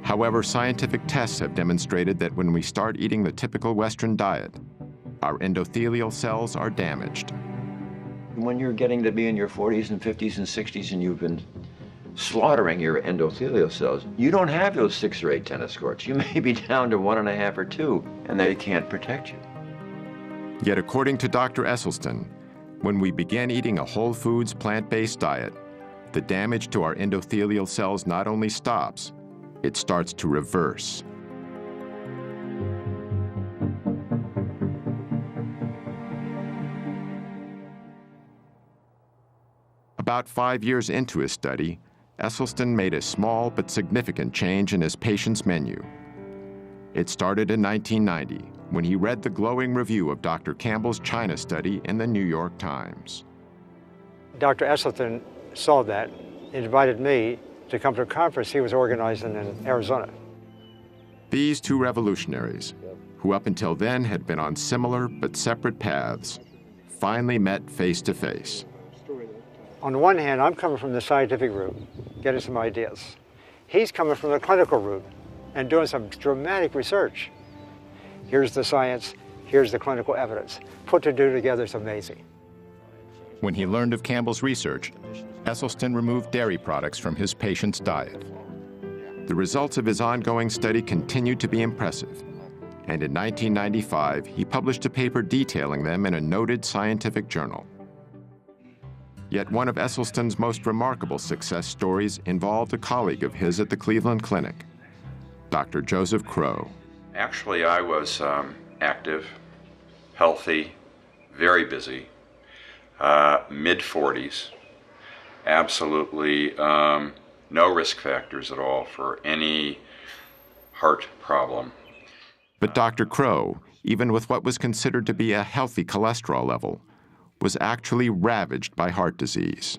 Speaker 10: However, scientific tests have demonstrated that when we start eating the typical Western diet, our endothelial cells are damaged.
Speaker 18: When you're getting to be in your 40s and 50s and 60s and you've been slaughtering your endothelial cells, you don't have those 6 or 8 tennis courts. You may be down to 1.5 or 2, and they can't protect you.
Speaker 10: Yet according to Dr. Esselstyn, when we begin eating a whole foods plant-based diet, the damage to our endothelial cells not only stops, it starts to reverse. About 5 years into his study, Esselstyn made a small but significant change in his patient's menu. It started in 1990, when he read the glowing review of Dr. Campbell's China study in the New York Times.
Speaker 17: Dr. Esselstyn saw that and invited me to come to a conference he was organizing in Arizona.
Speaker 10: These 2 revolutionaries, who up until then had been on similar but separate paths, finally met face to face.
Speaker 17: On the one hand, I'm coming from the scientific route, getting some ideas. He's coming from the clinical route and doing some dramatic research. Here's the science, here's the clinical evidence. Put the 2 together is amazing.
Speaker 10: When he learned of Campbell's research, Esselstyn removed dairy products from his patient's diet. The results of his ongoing study continued to be impressive, and in 1995, he published a paper detailing them in a noted scientific journal. Yet one of Esselstyn's most remarkable success stories involved a colleague of his at the Cleveland Clinic, Dr. Joseph Crow.
Speaker 1: Actually, I was active, healthy, very busy, mid-40s, absolutely no risk factors at all for any heart problem.
Speaker 10: But Dr. Crow, even with what was considered to be a healthy cholesterol level, was actually ravaged by heart disease.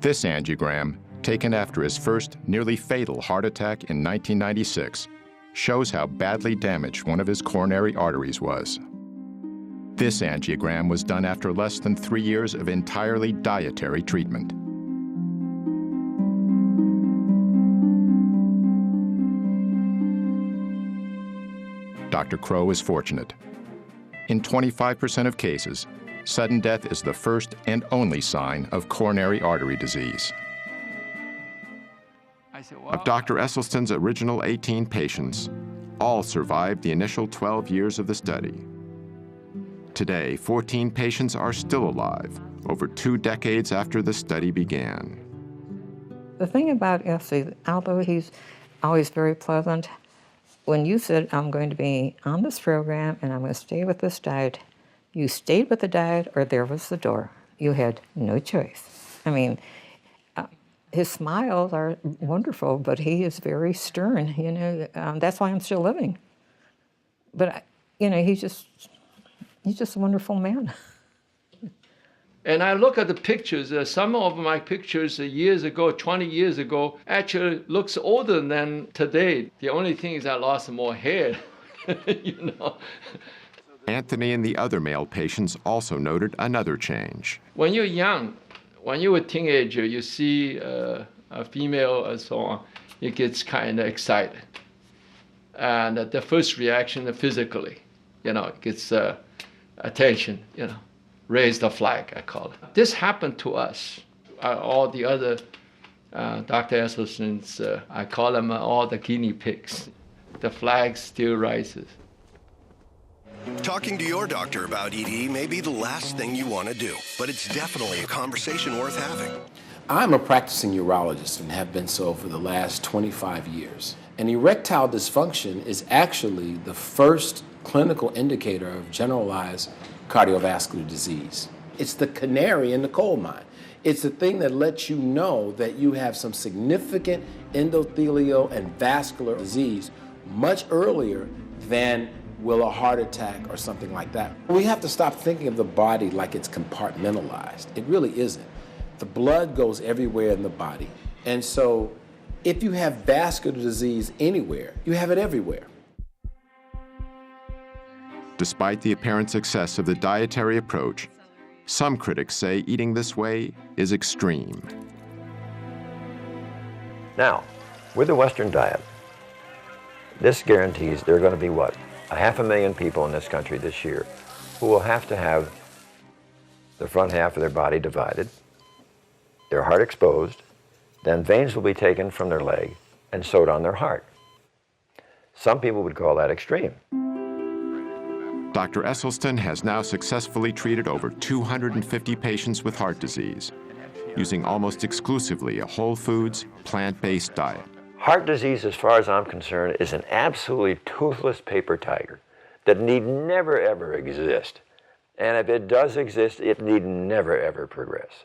Speaker 10: This angiogram, taken after his first nearly fatal heart attack in 1996, shows how badly damaged one of his coronary arteries was. This angiogram was done after less than 3 years of entirely dietary treatment. Dr. Crow is fortunate. In 25% of cases, sudden death is the first and only sign of coronary artery disease. Of Dr. Esselstyn's original 18 patients, all survived the initial 12 years of the study. Today, 14 patients are still alive, over 2 decades after the study began.
Speaker 25: The thing about Essie, although he's always very pleasant, when you said, I'm going to be on this program and I'm going to stay with this diet, you stayed with the diet or there was the door. You had no choice. I mean, his smiles are wonderful, but he is very stern, you know. That's why I'm still living. But, you know, he's just a wonderful man.
Speaker 6: And I look at the pictures, some of my pictures years ago, 20 years ago, actually looks older than today. The only thing is I lost more hair, you know.
Speaker 10: Anthony and the other male patients also noted another change.
Speaker 6: When you're young, when you're a teenager, you see a female and so on, it gets kind of excited. And the first reaction physically, you know, it gets attention, you know. Raise the flag, I call it. This happened to us. All the other Dr. Esselstyn's, I call them all the guinea pigs. The flag still rises.
Speaker 2: Talking to your doctor about ED may be the last thing you want to do, but it's definitely a conversation worth having.
Speaker 5: I'm a practicing urologist and have been so for the last 25 years. And erectile dysfunction is actually the first clinical indicator of generalized cardiovascular disease. It's the canary in the coal mine. It's the thing that lets you know that you have some significant endothelial and vascular disease much earlier than will a heart attack or something like that. We have to stop thinking of the body like it's compartmentalized. It really isn't. The blood goes everywhere in the body. And so if you have vascular disease anywhere, you have it everywhere.
Speaker 10: Despite the apparent success of the dietary approach, some critics say eating this way is extreme.
Speaker 18: Now, with the Western diet, this guarantees there are going to be, what, 500,000 people in this country this year who will have to have the front half of their body divided, their heart exposed, then veins will be taken from their leg and sewed on their heart. Some people would call that extreme.
Speaker 10: Dr. Esselstyn has now successfully treated over 250 patients with heart disease, using almost exclusively a whole foods, plant-based diet.
Speaker 18: Heart disease, as far as I'm concerned, is an absolutely toothless paper tiger that need never, ever exist. And if it does exist, it need never, ever progress.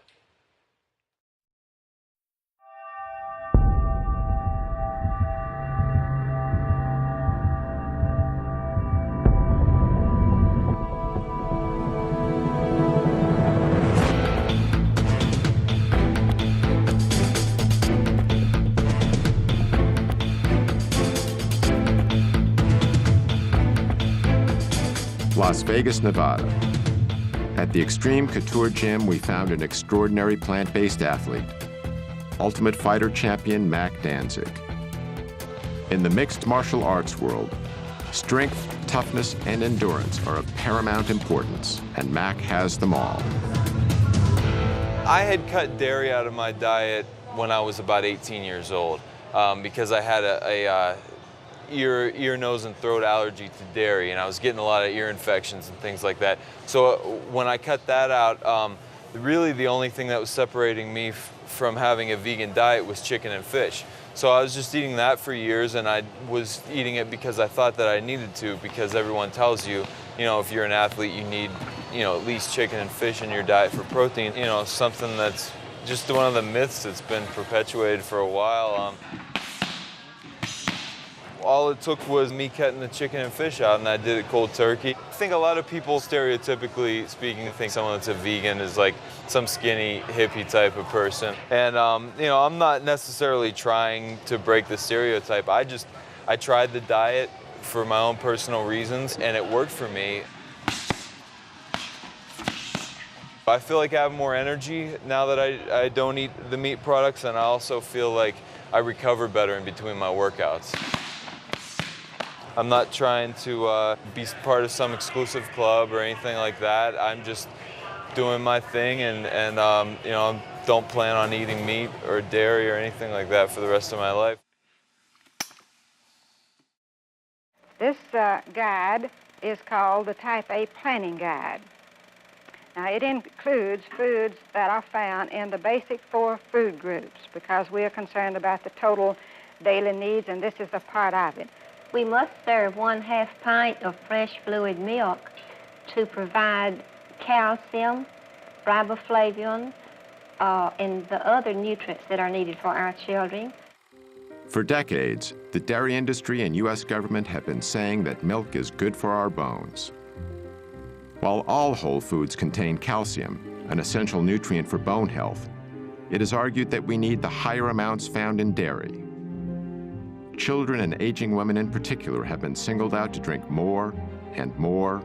Speaker 10: Las Vegas, Nevada. At the Extreme Couture Gym, we found an extraordinary plant-based athlete, Ultimate Fighter champion Mac Danzig. In the mixed martial arts world, strength, toughness, and endurance are of paramount importance, and Mac has them all.
Speaker 14: I had cut dairy out of my diet when I was about 18 years old.
Speaker 3: because I had a ear, nose, and throat allergy to dairy, and I was getting a lot of ear infections and things like that. So when I cut that out, really the only thing that was separating me from having a vegan diet was chicken and fish. So I was just eating that for years, and I was eating it because I thought that I needed to, because everyone tells you, if you're an athlete, you need, at least chicken and fish in your diet for protein. Something that's just one of the myths that's been perpetuated for a while. All it took was me cutting the chicken and fish out, and I did it cold turkey. I think a lot of people, stereotypically speaking, think someone that's a vegan is like some skinny hippie type of person. And I'm not necessarily trying to break the stereotype. I tried the diet for my own personal reasons, and it worked for me. I feel like I have more energy now that I don't eat the meat products, and I also feel like I recover better in between my workouts. I'm not trying to be part of some exclusive club or anything like that. I'm just doing my thing, and don't plan on eating meat or dairy or anything like that for the rest of my life.
Speaker 14: This guide is called the Type A Planning Guide. Now, it includes foods that are found in the basic 4 food groups, because we are concerned about the total daily needs, and this is a part of it.
Speaker 16: We must serve 1/2 pint of fresh fluid milk to provide calcium, riboflavin, and the other nutrients that are needed for our children.
Speaker 10: For decades, the dairy industry and U.S. government have been saying that milk is good for our bones. While all whole foods contain calcium, an essential nutrient for bone health, it is argued that we need the higher amounts found in dairy. Children and aging women in particular have been singled out to drink more and more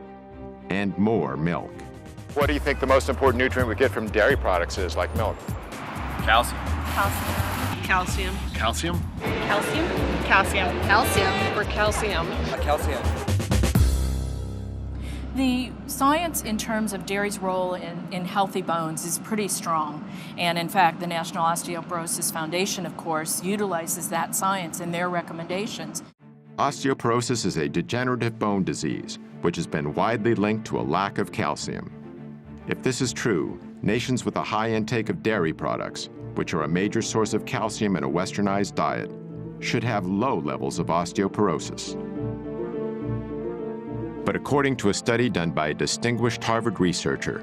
Speaker 10: and more milk.
Speaker 22: What do you think the most important nutrient we get from dairy products is, like milk?
Speaker 13: Calcium.
Speaker 19: Calcium.
Speaker 13: Calcium?
Speaker 19: Calcium. Calcium. Calcium. Or calcium.
Speaker 13: Calcium.
Speaker 19: The science in terms of dairy's role in healthy bones is pretty strong. And in fact, the National Osteoporosis Foundation, of course, utilizes that science in their recommendations.
Speaker 10: Osteoporosis is a degenerative bone disease, which has been widely linked to a lack of calcium. If this is true, nations with a high intake of dairy products, which are a major source of calcium in a westernized diet, should have low levels of osteoporosis. But according to a study done by a distinguished Harvard researcher,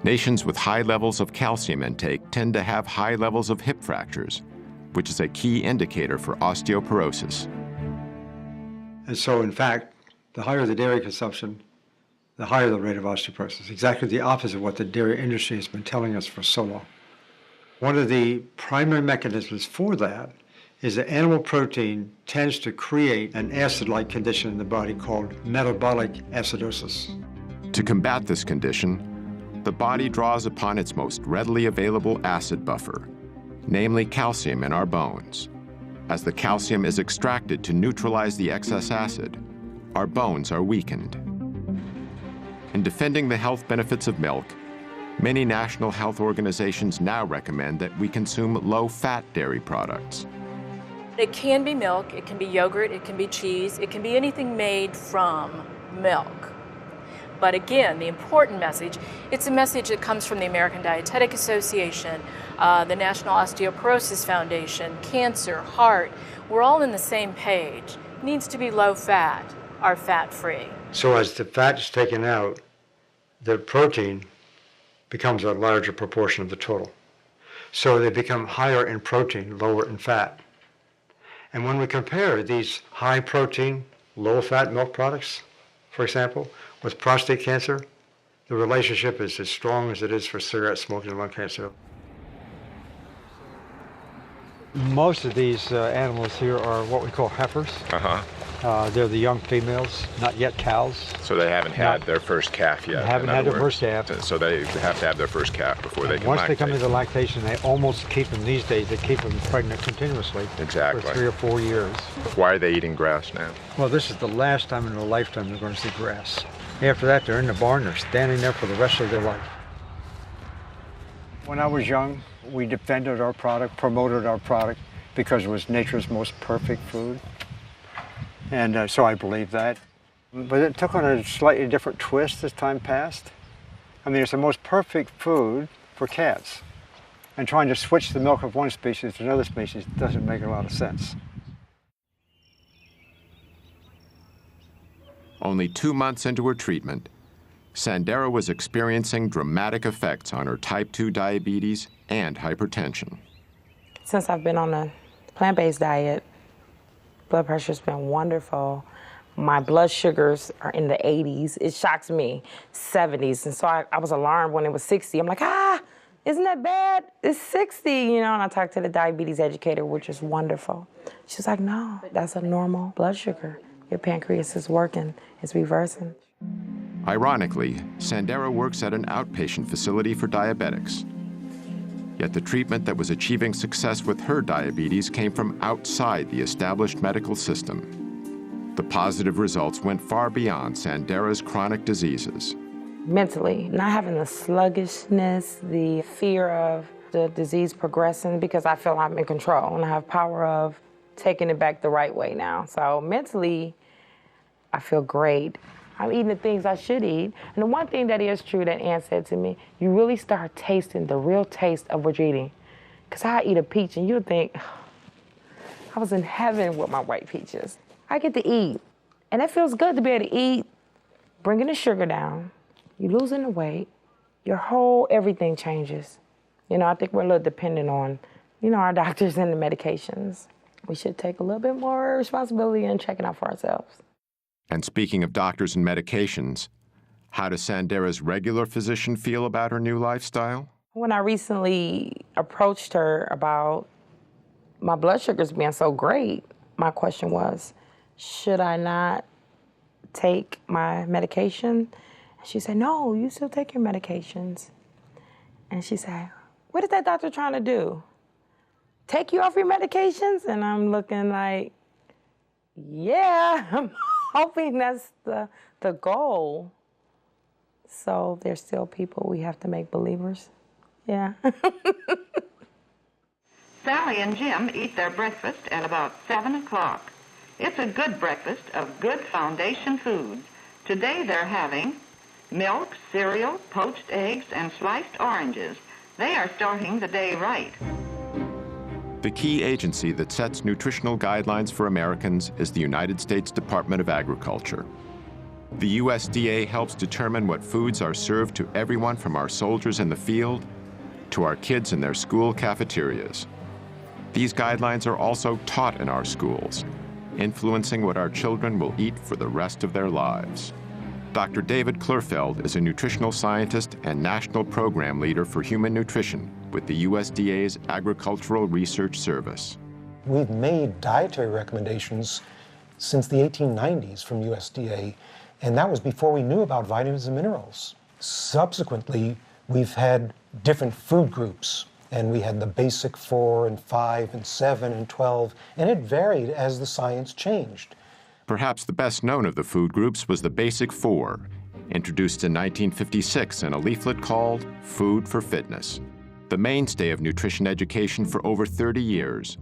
Speaker 10: nations with high levels of calcium intake tend to have high levels of hip fractures, which is a key indicator for osteoporosis.
Speaker 17: And so, in fact, the higher the dairy consumption, the higher the rate of osteoporosis. Exactly the opposite of what the dairy industry has been telling us for so long. One of the primary mechanisms for that is that animal protein tends to create an acid-like condition in the body called metabolic acidosis.
Speaker 10: To combat this condition, the body draws upon its most readily available acid buffer, namely calcium in our bones. As the calcium is extracted to neutralize the excess acid, our bones are weakened. In defending the health benefits of milk, many national health organizations now recommend that we consume low-fat dairy products.
Speaker 19: It can be milk, it can be yogurt, it can be cheese, it can be anything made from milk. But again, the important message, it's a message that comes from the American Dietetic Association, the National Osteoporosis Foundation, cancer, heart. We're all in the same page. It needs to be low fat or fat-free.
Speaker 17: So as the fat is taken out, the protein becomes a larger proportion of the total. So they become higher in protein, lower in fat. And when we compare these high protein, low fat milk products, for example, with prostate cancer, the relationship is as strong as it is for cigarette smoking and lung cancer. Most of these animals here are what we call heifers. They're the young females, not yet cows.
Speaker 10: So they haven't had their first calf yet.
Speaker 17: Haven't had their first calf.
Speaker 10: So they have to have their first calf before they can
Speaker 17: Once they
Speaker 10: lactate.
Speaker 17: come into lactation, they almost keep them these days. They keep them pregnant continuously
Speaker 10: Exactly.
Speaker 17: for 3 or 4 years.
Speaker 10: Why are they eating grass now?
Speaker 17: Well, this is the last time in their lifetime they're going to see grass. After that, they're in the barn. They're standing there for the rest of their life. When I was young, we defended our product, promoted our product, because it was nature's most perfect food. And so I believed that. But it took on a slightly different twist as time passed. I mean, it's the most perfect food for cats. And trying to switch the milk of one species to another species doesn't make a lot of sense.
Speaker 10: Only 2 months into her treatment, Sandera was experiencing dramatic effects on her type 2 diabetes and hypertension.
Speaker 11: Since I've been on a plant-based diet, blood pressure's been wonderful. My blood sugars are in the 80s. It shocks me, 70s. And so I was alarmed when it was 60. I'm like, isn't that bad? It's 60, you know, and I talked to the diabetes educator, which is wonderful. She's like, no, that's a normal blood sugar. Your pancreas is working, it's reversing.
Speaker 10: Ironically, Sandera works at an outpatient facility for diabetics. Yet the treatment that was achieving success with her diabetes came from outside the established medical system. The positive results went far beyond Sandera's chronic diseases.
Speaker 11: Mentally, not having the sluggishness, the fear of the disease progressing, because I feel I'm in control and I have power of taking it back the right way now. So mentally, I feel great. I'm eating the things I should eat. And the one thing that is true that Ann said to me, you really start tasting the real taste of what you're eating. Because I eat a peach and you'll think, I was in heaven with my white peaches. I get to eat. And it feels good to be able to eat, bringing the sugar down. You're losing the weight, your whole everything changes. You know, I think we're a little dependent on, you know, our doctors and the medications. We should take a little bit more responsibility in checking out for ourselves.
Speaker 10: And speaking of doctors and medications, how does Sandera's regular physician feel about her new lifestyle?
Speaker 11: When I recently approached her about my blood sugars being so great, my question was, should I not take my medication? She said, no, you still take your medications. And she said, what is that doctor trying to do? Take you off your medications? And I'm looking like, yeah, I'm hoping that's the goal. So there's still people we have to make believers. Yeah.
Speaker 4: Sally and Jim eat their breakfast at about 7 o'clock. It's a good breakfast of good foundation food. Today they're having milk, cereal, poached eggs, and sliced oranges. They are starting the day right.
Speaker 10: The key agency that sets nutritional guidelines for Americans is the United States Department of Agriculture. The USDA helps determine what foods are served to everyone from our soldiers in the field to our kids in their school cafeterias. These guidelines are also taught in our schools, influencing what our children will eat for the rest of their lives. Dr. David Klurfeld is a nutritional scientist and national program leader for human nutrition with the USDA's Agricultural Research Service.
Speaker 7: We've made dietary recommendations since the 1890s from USDA, and that was before we knew about vitamins and minerals. Subsequently, we've had different food groups, and we had the basic 4 and 5 and 7 and 12, and it varied as the science changed.
Speaker 10: Perhaps the best known of the food groups was the Basic 4, introduced in 1956 in a leaflet called Food for Fitness. The mainstay of nutrition education for over 30 years,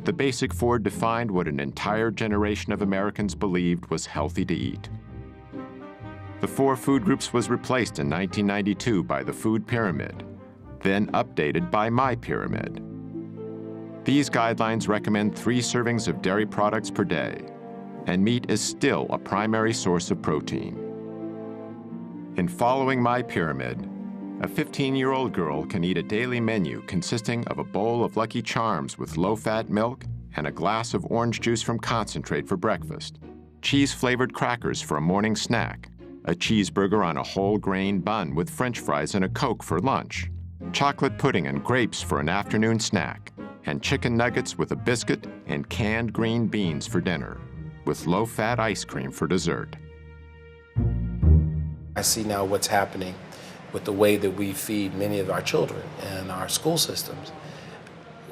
Speaker 10: the Basic 4 defined what an entire generation of Americans believed was healthy to eat. The 4 food groups was replaced in 1992 by the Food Pyramid, then updated by My Pyramid. These guidelines recommend 3 servings of dairy products per day, and meat is still a primary source of protein. In following My Pyramid, a 15-year-old girl can eat a daily menu consisting of a bowl of Lucky Charms with low-fat milk and a glass of orange juice from concentrate for breakfast, cheese-flavored crackers for a morning snack, a cheeseburger on a whole grain bun with French fries and a Coke for lunch, chocolate pudding and grapes for an afternoon snack, and chicken nuggets with a biscuit and canned green beans for dinner, with low-fat ice cream for dessert.
Speaker 5: I see now what's happening with the way that we feed many of our children and our school systems.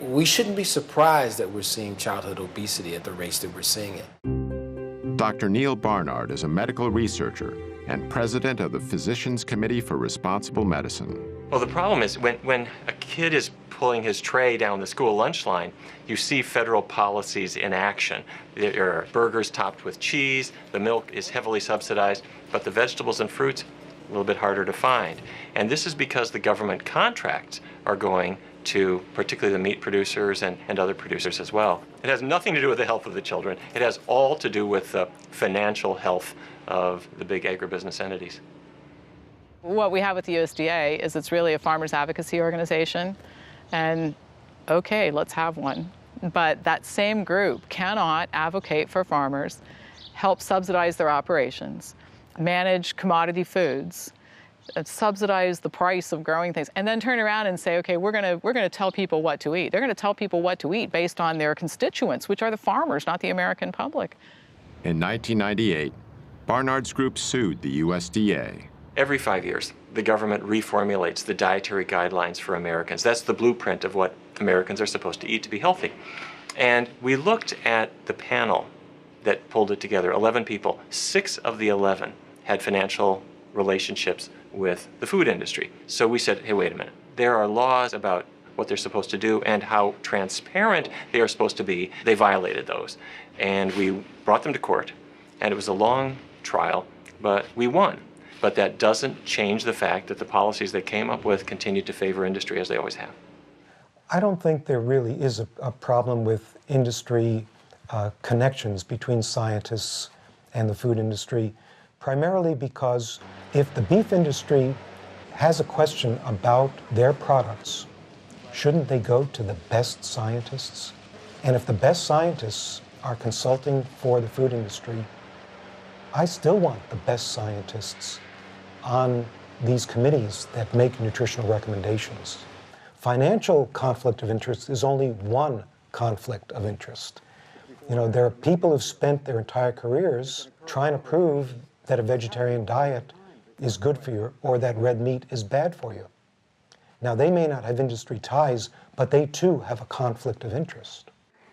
Speaker 5: We shouldn't be surprised that we're seeing childhood obesity at the rates that we're seeing it.
Speaker 10: Dr. Neil Barnard is a medical researcher and president of the Physicians Committee for Responsible Medicine.
Speaker 20: Well, the problem is when a kid is
Speaker 9: pulling his tray down the school lunch line, you see federal policies in action. There are burgers topped with cheese, the milk is heavily subsidized, but the vegetables and fruits, a little bit harder to find. And this is because the government contracts are going to particularly the meat producers and other producers as well. It has nothing to do with the health of the children. It has all to do with the financial health of the big agribusiness entities.
Speaker 15: What we have with the USDA is it's really a farmers advocacy organization, and okay, let's have one. But that same group cannot advocate for farmers, help subsidize their operations, manage commodity foods, subsidize the price of growing things, and then turn around and say, okay, we're gonna tell people what to eat. They're gonna tell people what to eat based on their constituents, which are the farmers, not the American public.
Speaker 10: In 1998, Barnard's group sued the USDA.
Speaker 9: Every 5 years, the government reformulates the dietary guidelines for Americans. That's the blueprint of what Americans are supposed to eat to be healthy. And we looked at the panel that pulled it together, 11 people. 6 of the 11 had financial relationships with the food industry. So we said, hey, wait a minute. There are laws about what they're supposed to do and how transparent they are supposed to be. They violated those. And we brought them to court. And it was a long trial, but we won. But that doesn't change the fact that the policies they came up with continue to favor industry as they always have.
Speaker 7: I don't think there really is a problem with industry connections between scientists and the food industry, primarily because if the beef industry has a question about their products, shouldn't they go to the best scientists? And if the best scientists are consulting for the food industry, I still want the best scientists on these committees that make nutritional recommendations. Financial conflict of interest is only one conflict of interest. You know, there are people who've spent their entire careers trying to prove that a vegetarian diet is good for you or that red meat is bad for you. Now, they may not have industry ties, but they too have a conflict of interest.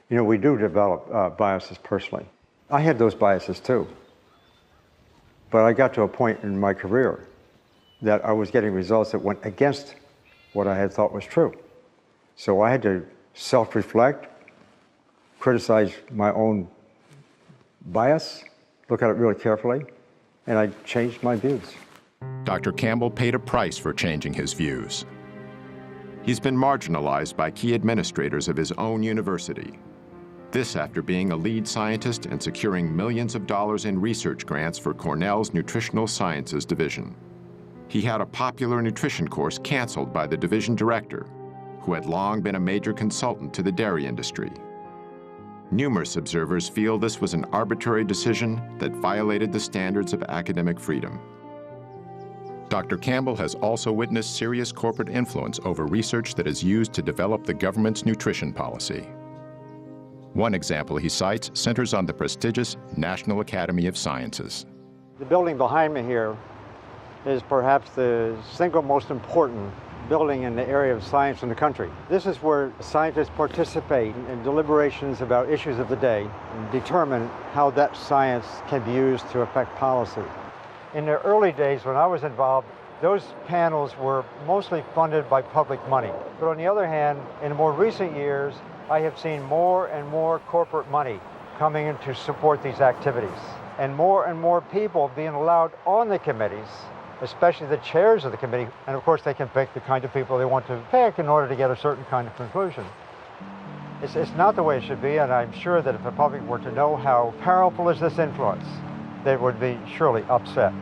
Speaker 17: You know, we do develop biases personally. I had those biases too. But I got to a point in my career that I was getting results that went against what I had thought was true. So I had to self-reflect, criticize my own bias, look at it really carefully, and I changed my views.
Speaker 10: Dr. Campbell paid a price for changing his views. He's been marginalized by key administrators of his own university. This after being a lead scientist and securing millions of dollars in research grants for Cornell's Nutritional Sciences Division. He had a popular nutrition course canceled by the division director, who had long been a major consultant to the dairy industry. Numerous observers feel this was an arbitrary decision that violated the standards of academic freedom. Dr. Campbell has also witnessed serious corporate influence over research that is used to develop the government's nutrition policy. One example he cites centers on the prestigious National Academy of Sciences.
Speaker 17: The building behind me here is perhaps the single most important building in the area of science in the country. This is where scientists participate in deliberations about issues of the day and determine how that science can be used to affect policy. In the early days when I was involved, those panels were mostly funded by public money. But on the other hand, in more recent years, I have seen more and more corporate money coming in to support these activities, and more people being allowed on the committees, especially the chairs of the committee, and of course they can pick the kind of people they want to pick in order to get a certain kind of conclusion. It's not the way it should be, and I'm sure that if the public were to know how powerful is this influence, they would be surely upset.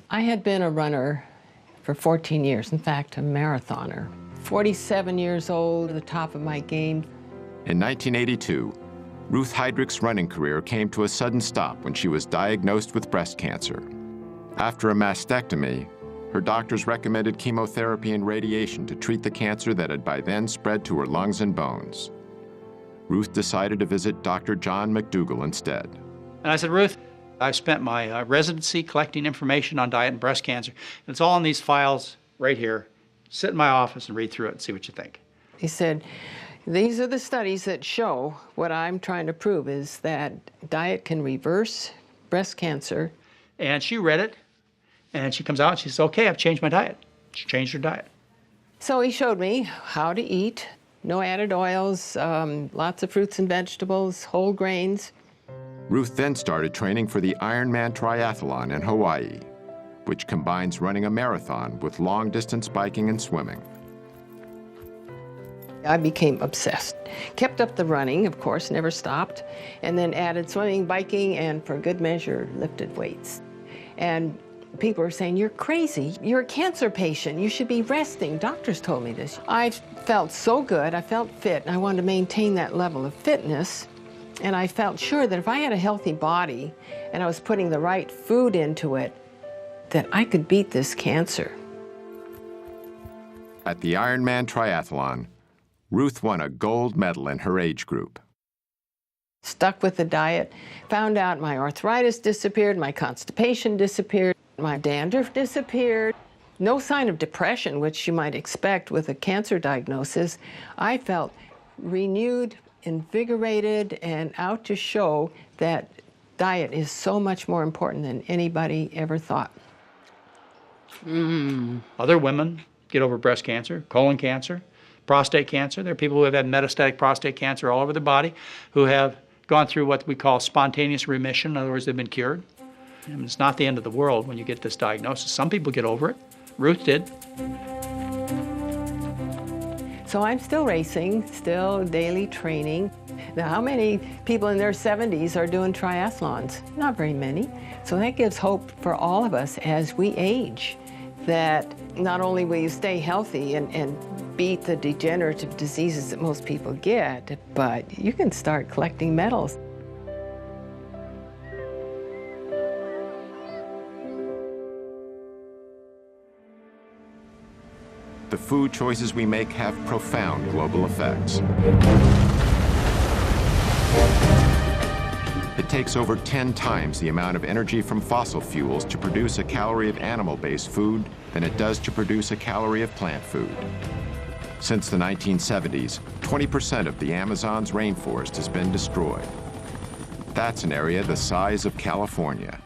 Speaker 20: I had been a runner for 14 years, in fact, a marathoner. 47 years old, at the top of my game.
Speaker 10: In 1982, Ruth Heydrich's running career came to a sudden stop when she was diagnosed with breast cancer. After a mastectomy, her doctors recommended chemotherapy and radiation to treat the cancer that had by then spread to her lungs and bones. Ruth decided to visit Dr. John McDougall instead.
Speaker 21: And I said, Ruth,
Speaker 8: I've spent my residency collecting information on diet and breast cancer. And it's all in these files right here. Sit in my office and read through it and see what you think.
Speaker 20: He said, these are the studies that show what I'm trying to prove is that diet can reverse breast cancer.
Speaker 8: And she read it, and she comes out and she says, okay, I've changed my diet. She changed her diet.
Speaker 20: So he showed me how to eat, no added oils, lots of fruits and vegetables, whole grains.
Speaker 10: Ruth then started training for the Ironman Triathlon in Hawaii, which combines running a marathon with long-distance biking and swimming.
Speaker 20: I became obsessed. Kept up the running, of course, never stopped, and then added swimming, biking, and for good measure, lifted weights. And people were saying, you're crazy. You're a cancer patient. You should be resting. Doctors told me this. I felt so good. I felt fit, and I wanted to maintain that level of fitness. And I felt sure that if I had a healthy body and I was putting the right food into it, that I could beat this cancer.
Speaker 10: At the Ironman Triathlon, Ruth won a gold medal in her age group.
Speaker 20: Stuck with the diet, found out my arthritis disappeared, my constipation disappeared, my dandruff disappeared. No sign of depression, which you might expect with a cancer diagnosis. I felt renewed, invigorated, and out to show that diet is so much more important than anybody ever thought.
Speaker 8: Other women get over breast cancer, colon cancer, prostate cancer. There are people who have had metastatic prostate cancer all over the body who have gone through what we call spontaneous remission. In other words, they've been cured. And it's not the end of the world when you get this diagnosis. Some people get over it. Ruth did.
Speaker 20: So I'm still racing, still daily training. Now, how many people in their 70s are doing triathlons? Not very many. So that gives hope for all of us as we age, that not only will you stay healthy and beat the degenerative diseases that most people get, but you can start collecting medals.
Speaker 10: The food choices we make have profound global effects. It takes over 10 times the amount of energy from fossil fuels to produce a calorie of animal-based food than it does to produce a calorie of plant food. Since the 1970s, 20% of the Amazon's rainforest has been destroyed. That's an area the size of California.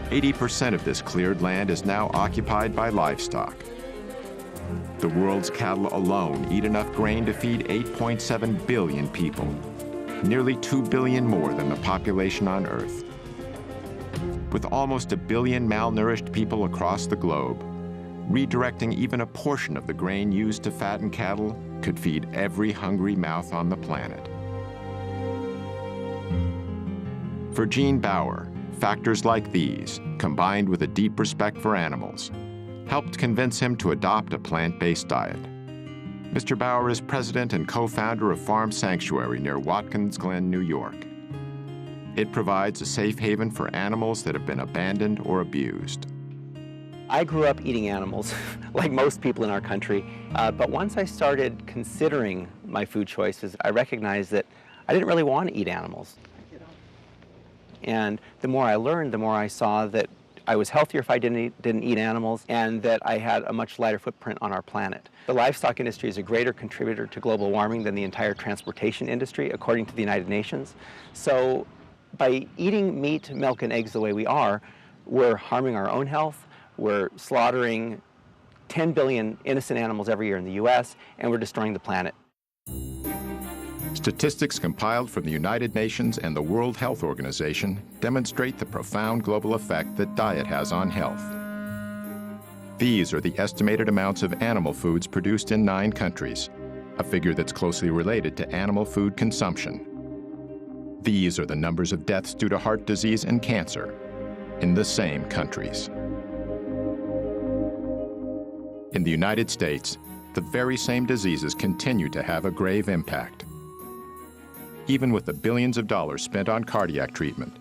Speaker 10: 80% of this cleared land is now occupied by livestock. The world's cattle alone eat enough grain to feed 8.7 billion people, nearly 2 billion more than the population on Earth. With almost 1 billion malnourished people across the globe, redirecting even a portion of the grain used to fatten cattle could feed every hungry mouth on the planet. For Gene Bauer, factors like these, combined with a deep respect for animals, helped convince him to adopt a plant-based diet. Mr. Bauer is president and co-founder of Farm Sanctuary near Watkins Glen, New York. It provides a safe haven for animals that have been abandoned or abused.
Speaker 12: I grew up eating animals, like most people in our country, but once I started considering my food choices, I recognized that I didn't really want to eat animals. And the more I learned, the more I saw that I was healthier if I didn't eat animals, and that I had a much lighter footprint on our planet. The livestock industry is a greater contributor to global warming than the entire transportation industry, according to the United Nations. So by eating meat, milk, and eggs the way we are, we're harming our own health, we're slaughtering 10 billion innocent animals every year in the US, and we're destroying the planet.
Speaker 10: Statistics compiled from the United Nations and the World Health Organization demonstrate the profound global effect that diet has on health. These are the estimated amounts of animal foods produced in 9 countries, a figure that's closely related to animal food consumption. These are the numbers of deaths due to heart disease and cancer in the same countries. In the United States, the very same diseases continue to have a grave impact. Even with the billions of dollars spent on cardiac treatment,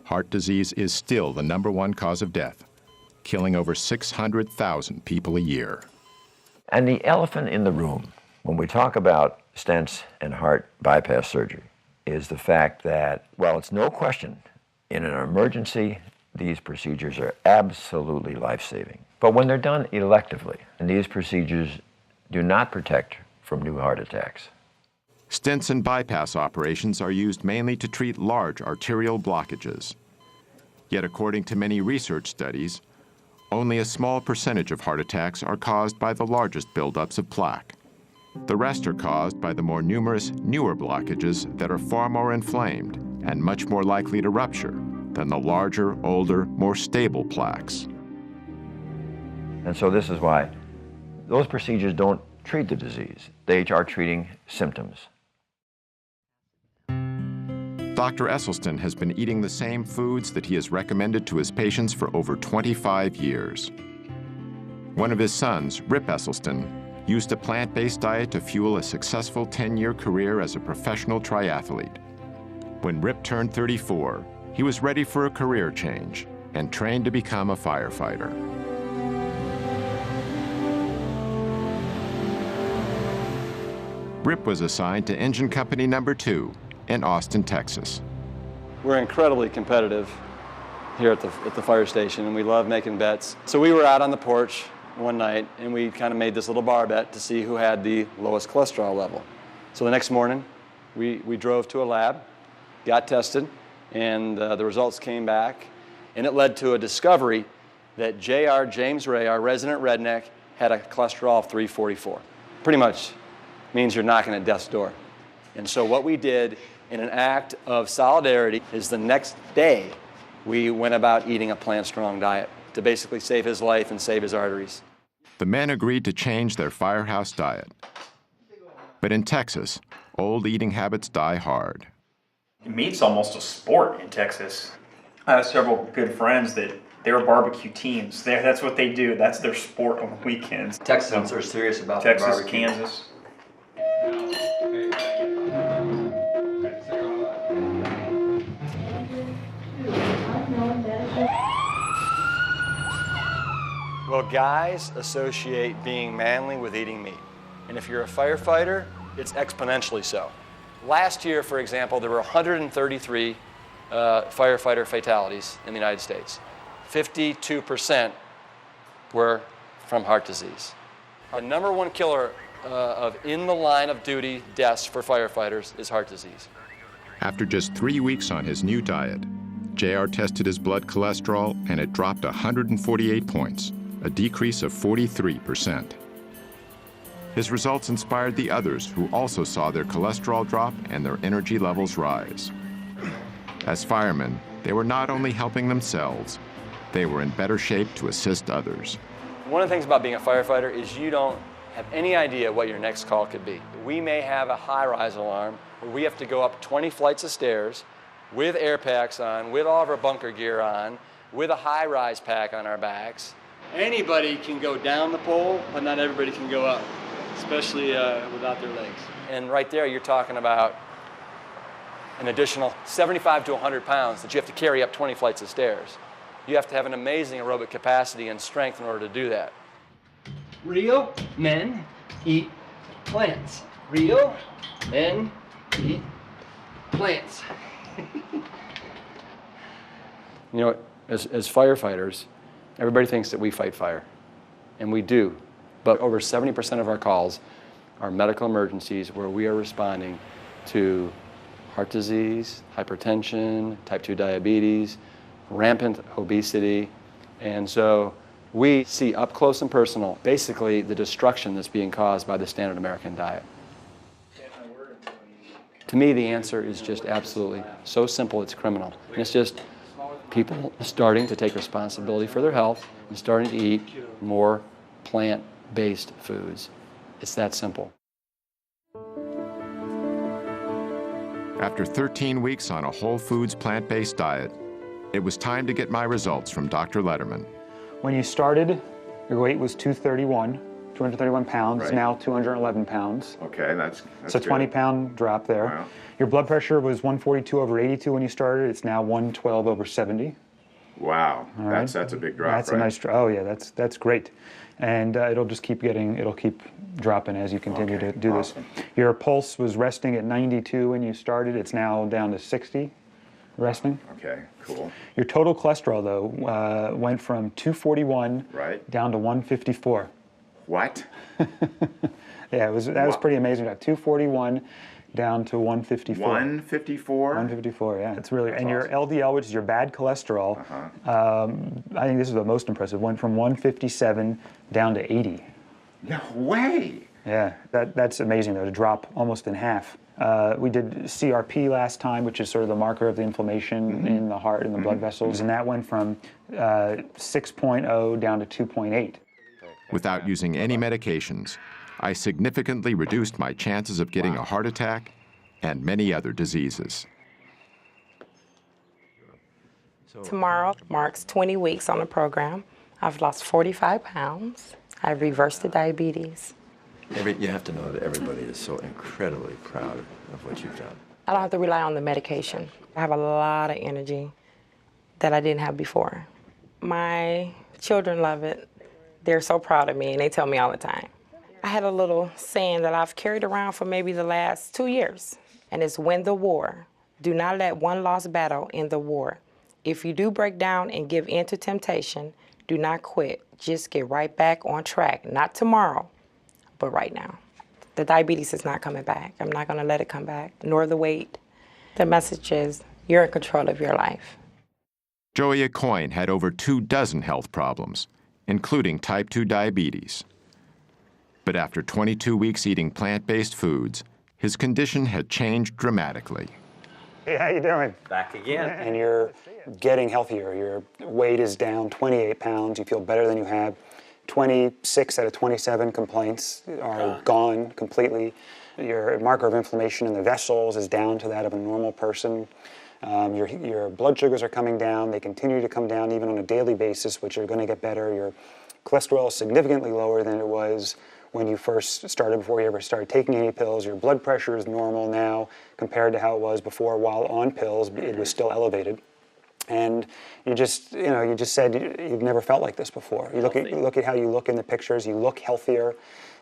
Speaker 10: heart disease is still the #1 cause of death, killing over 600,000 people a year.
Speaker 18: And the elephant in the room, when we talk about stents and heart bypass surgery, is the fact that, well, it's no question In an emergency, these procedures are absolutely life-saving. But when they're done electively, and these procedures do not protect from new heart attacks.
Speaker 10: Stents and bypass operations are used mainly to treat large arterial blockages. Yet according to many research studies, only a small percentage of heart attacks are caused by the largest buildups of plaque. The rest are caused by the more numerous, newer blockages that are far more inflamed and much more likely to rupture than the larger, older, more stable plaques.
Speaker 18: And so this is why those procedures don't treat the disease. They are treating symptoms.
Speaker 10: Dr. Esselstyn has been eating the same foods that he has recommended to his patients for over 25 years. One of his sons, Rip Esselstyn, used a plant-based diet to fuel a successful 10-year career as a professional triathlete. When Rip turned 34, he was ready for a career change and trained to become a firefighter. Rip was assigned to Engine Company No. 2 in Austin, Texas.
Speaker 1: We're incredibly competitive here at the fire station, and we love making bets. So we were out on the porch one night, and we kind of made this little bar bet to see who had the lowest cholesterol level. So the next morning, we drove to a lab, got tested, and the results came back, and it led to a discovery that J.R. James Ray, our resident redneck, had a cholesterol of 344. Pretty much means you're knocking at death's door. And so what we did in an act of solidarity is the next day we went about eating a plant-strong diet to basically save his life and save his arteries.
Speaker 10: The men agreed to change their firehouse diet. But in Texas, old eating habits die hard.
Speaker 21: Meat's almost a sport in Texas. I have several good friends that they were barbecue teams. That's what they do. That's their sport on the weekends.
Speaker 23: Texans are serious about
Speaker 21: Texas,
Speaker 23: barbecue.
Speaker 21: Kansas.
Speaker 1: Well, guys associate being manly with eating meat. And if you're a firefighter, it's exponentially so. Last year, for example, there were 133 firefighter fatalities in the United States. 52% were from heart disease. The number one killer of in the line of duty deaths for firefighters is heart disease.
Speaker 10: After just 3 weeks on his new diet, JR tested his blood cholesterol and it dropped 148 points, a decrease of 43%. His results inspired the others who also saw their cholesterol drop and their energy levels rise. As firemen, they were not only helping themselves, they were in better shape to assist others.
Speaker 1: One of the things about being a firefighter is you don't have any idea what your next call could be. We may have a high-rise alarm where we have to go up 20 flights of stairs with air packs on, with all of our bunker gear on, with a high-rise pack on our backs. Anybody can go down the pole, but not everybody can go up, especially without their legs. And right there, you're talking about an additional 75 to 100 pounds that you have to carry up 20 flights of stairs. You have to have an amazing aerobic capacity and strength in order to do that.
Speaker 23: Real men eat plants. Real men eat plants.
Speaker 1: You know, as firefighters, everybody thinks that we fight fire, and we do. But over 70% of our calls are medical emergencies where we are responding to heart disease, hypertension, type 2 diabetes, rampant obesity. And so we see up close and personal basically the destruction that's being caused by the standard American diet. To me, the answer is just absolutely so simple it's criminal. And it's just people starting to take responsibility for their health and starting to eat more plant-based foods. It's that simple.
Speaker 10: After 13 weeks on a whole foods plant-based diet, it was time to get my results from Dr. Letterman.
Speaker 22: When you started, your weight was 231 pounds,
Speaker 10: Right.
Speaker 22: now 211 pounds.
Speaker 10: Okay, that's
Speaker 22: So 20-pound drop there.
Speaker 10: Wow.
Speaker 22: Your blood pressure was 142/82 when you started. It's now 112/70.
Speaker 10: Wow,
Speaker 22: All right.
Speaker 10: that's a big drop,
Speaker 22: That's
Speaker 10: right?
Speaker 22: a nice drop. Oh yeah, that's great. And it'll just keep dropping as you continue to do
Speaker 10: awesome.
Speaker 22: this. Your pulse was resting at 92 when you started. It's now down to 60. resting.
Speaker 10: Okay, cool.
Speaker 22: Your total cholesterol, though, went from 241 down to 154.
Speaker 10: What?
Speaker 22: Yeah, that was pretty amazing. 241 down to 154.
Speaker 10: 154?
Speaker 22: 154, yeah. It's really, and your LDL, which is your bad cholesterol, I think this is the most impressive, went from 157 down to 80.
Speaker 10: No way!
Speaker 22: Yeah, that's amazing, though, to drop almost in half. We did CRP last time, which is sort of the marker of the inflammation in the heart and the blood vessels, and that went from 6.0 down to 2.8.
Speaker 10: Without using any medications, I significantly reduced my chances of getting a heart attack and many other diseases.
Speaker 11: Tomorrow marks 20 weeks on the program. I've lost 45 pounds. I've reversed the diabetes.
Speaker 18: You have to know that everybody is so incredibly proud of what you've done.
Speaker 11: I don't have to rely on the medication. I have a lot of energy that I didn't have before. My children love it. They're so proud of me, and they tell me all the time. I had a little saying that I've carried around for maybe the last 2 years, and it's win the war. Do not let one lost battle end the war. If you do break down and give in to temptation, do not quit. Just get right back on track. Not tomorrow, but right now. The diabetes is not coming back. I'm not going to let it come back, nor the weight. The message is you're in control of your life.
Speaker 10: Joey Coyne had over 24 health problems, including type 2 diabetes. But after 22 weeks eating plant-based foods, his condition had changed dramatically.
Speaker 22: Hey, how you doing?
Speaker 12: Back again.
Speaker 22: And you're getting healthier. Your weight is down 28 pounds. You feel better than you have. 26 out of 27 complaints are gone completely. Your marker of inflammation in the vessels is down to that of a normal person. Your blood sugars are coming down. They continue to come down even on a daily basis, which are going to get better. Your cholesterol is significantly lower than it was when you first started, before you ever started taking any pills. Your blood pressure is normal now compared to how it was before. While on pills, it was still elevated. And you just said you've never felt like this before. You look at how you look in the pictures. You look healthier.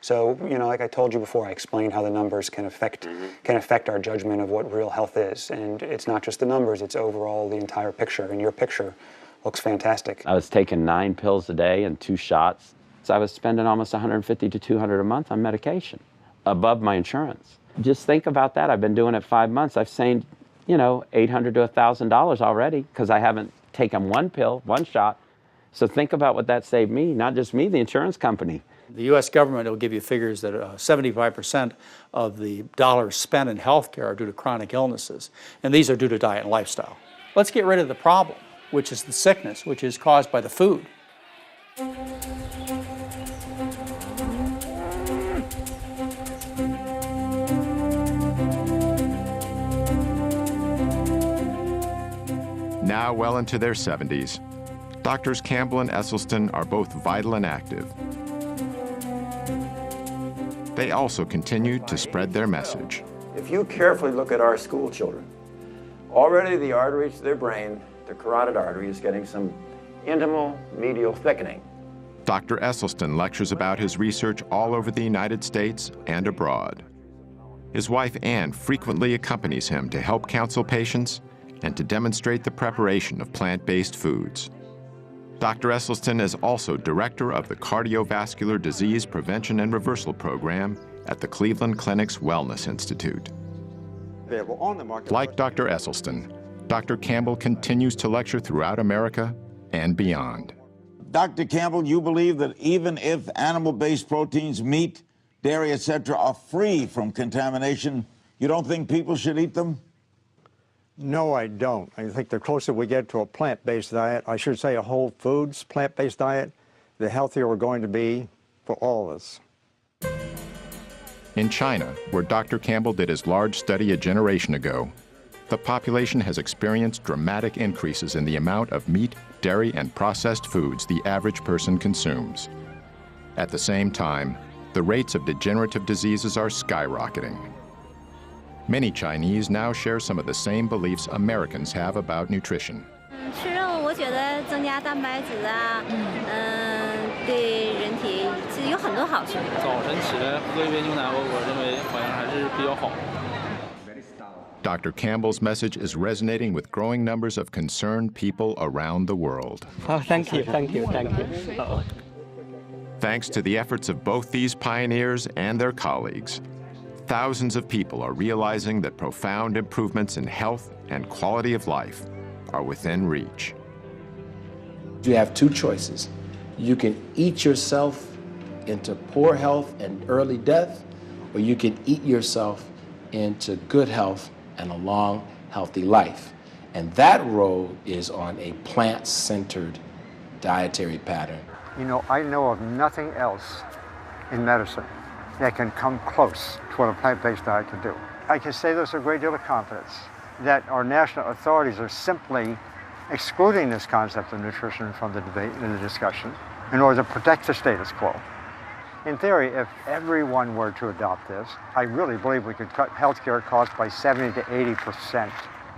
Speaker 22: So, like I told you before, I explained how the numbers can affect our judgment of what real health is. And it's not just the numbers, it's overall the entire picture. And your picture looks fantastic.
Speaker 2: I was taking 9 pills a day and 2 shots. So I was spending almost $150 to $200 a month on medication, above my insurance. Just think about that. I've been doing it 5 months. I've saved, $800 to $1,000 already because I haven't taken 1 pill, 1 shot. So think about what that saved me, not just me, the insurance company.
Speaker 8: The U.S. government will give you figures that 75% of the dollars spent in healthcare are due to chronic illnesses, and these are due to diet and lifestyle. Let's get rid of the problem, which is the sickness, which is caused by the food.
Speaker 10: Now well into their 70s, Doctors Campbell and Esselstyn are both vital and active. They also continue to spread their message.
Speaker 18: If you carefully look at our school children, already the arteries to their brain, the carotid artery, is getting some intimal medial thickening.
Speaker 10: Dr. Esselstyn lectures about his research all over the United States and abroad. His wife Ann frequently accompanies him to help counsel patients and to demonstrate the preparation of plant-based foods. Dr. Esselstyn is also director of the Cardiovascular Disease Prevention and Reversal Program at the Cleveland Clinic's Wellness Institute. Like Dr. Esselstyn, Dr. Campbell continues to lecture throughout America and beyond.
Speaker 3: Dr. Campbell, you believe that even if animal-based proteins, meat, dairy, etc., are free from contamination, you don't think people should eat them?
Speaker 17: No, I don't. I think the closer we get to a plant-based diet, I should say a whole foods plant-based diet, the healthier we're going to be for all of us.
Speaker 10: In China, where Dr. Campbell did his large study a generation ago, the population has experienced dramatic increases in the amount of meat, dairy, and processed foods the average person consumes. At the same time, the rates of degenerative diseases are skyrocketing. Many Chinese now share some of the same beliefs Americans have about nutrition.
Speaker 6: 吃肉，我觉得增加蛋白质啊，对人体其实有很多好处。早晨起来喝一杯牛奶，我认为好像还是比较好。
Speaker 10: Dr. Campbell's message is resonating with growing numbers of concerned people around the world.
Speaker 23: Oh, thank you, thank you, thank you. Uh-oh.
Speaker 10: Thanks to the efforts of both these pioneers and their colleagues, thousands of people are realizing that profound improvements in health and quality of life are within reach.
Speaker 5: You have two choices. You can eat yourself into poor health and early death, or you can eat yourself into good health and a long, healthy life. And that road is on a plant-centered dietary pattern.
Speaker 17: You know, I know of nothing else in medicine that can come close to what a plant-based diet can do. I can say this with a great deal of confidence, that our national authorities are simply excluding this concept of nutrition from the debate and the discussion in order to protect the status quo. In theory, if everyone were to adopt this, I really believe we could cut healthcare costs by 70 to 80%.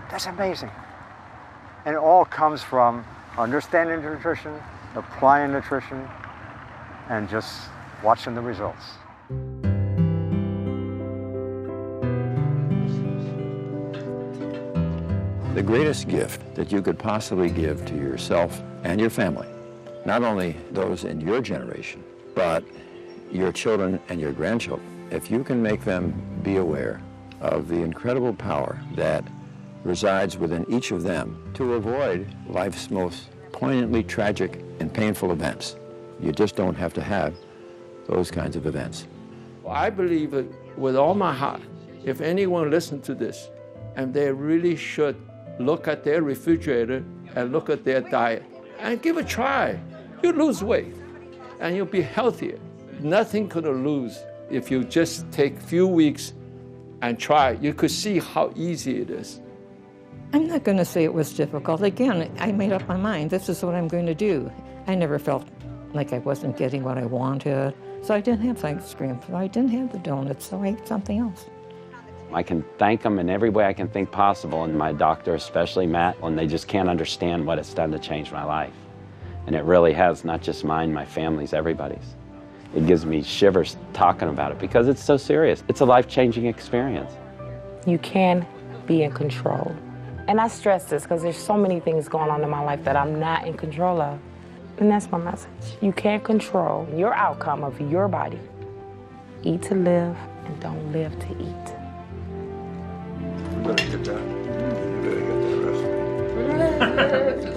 Speaker 17: That's amazing. And it all comes from understanding nutrition, applying nutrition, and just watching the results.
Speaker 18: The greatest gift that you could possibly give to yourself and your family, not only those in your generation, but your children and your grandchildren, if you can make them be aware of the incredible power that resides within each of them to avoid life's most poignantly tragic and painful events. You just don't have to have those kinds of events.
Speaker 13: I believe with all my heart, if anyone listens to this, and they really should look at their refrigerator and look at their diet and give it a try. You lose weight and you'll be healthier. Nothing gonna lose if you just take a few weeks and try. You could see how easy it is.
Speaker 14: I'm not going to say it was difficult. Again, I made up my mind. This is what I'm going to do. I never felt like I wasn't getting what I wanted. So I didn't have ice cream. So I didn't have the donuts. So I ate something else.
Speaker 2: I can thank them in every way I can think possible, and my doctor, especially Matt, when they just can't understand what it's done to change my life. And it really has, not just mine, my family's, everybody's. It gives me shivers talking about it because it's so serious. It's a life-changing experience.
Speaker 11: You can be in control. And I stress this because there's so many things going on in my life that I'm not in control of. And that's my message. You can't control your outcome of your body. Eat to live and don't live to eat.
Speaker 3: You better get that. You better get that recipe.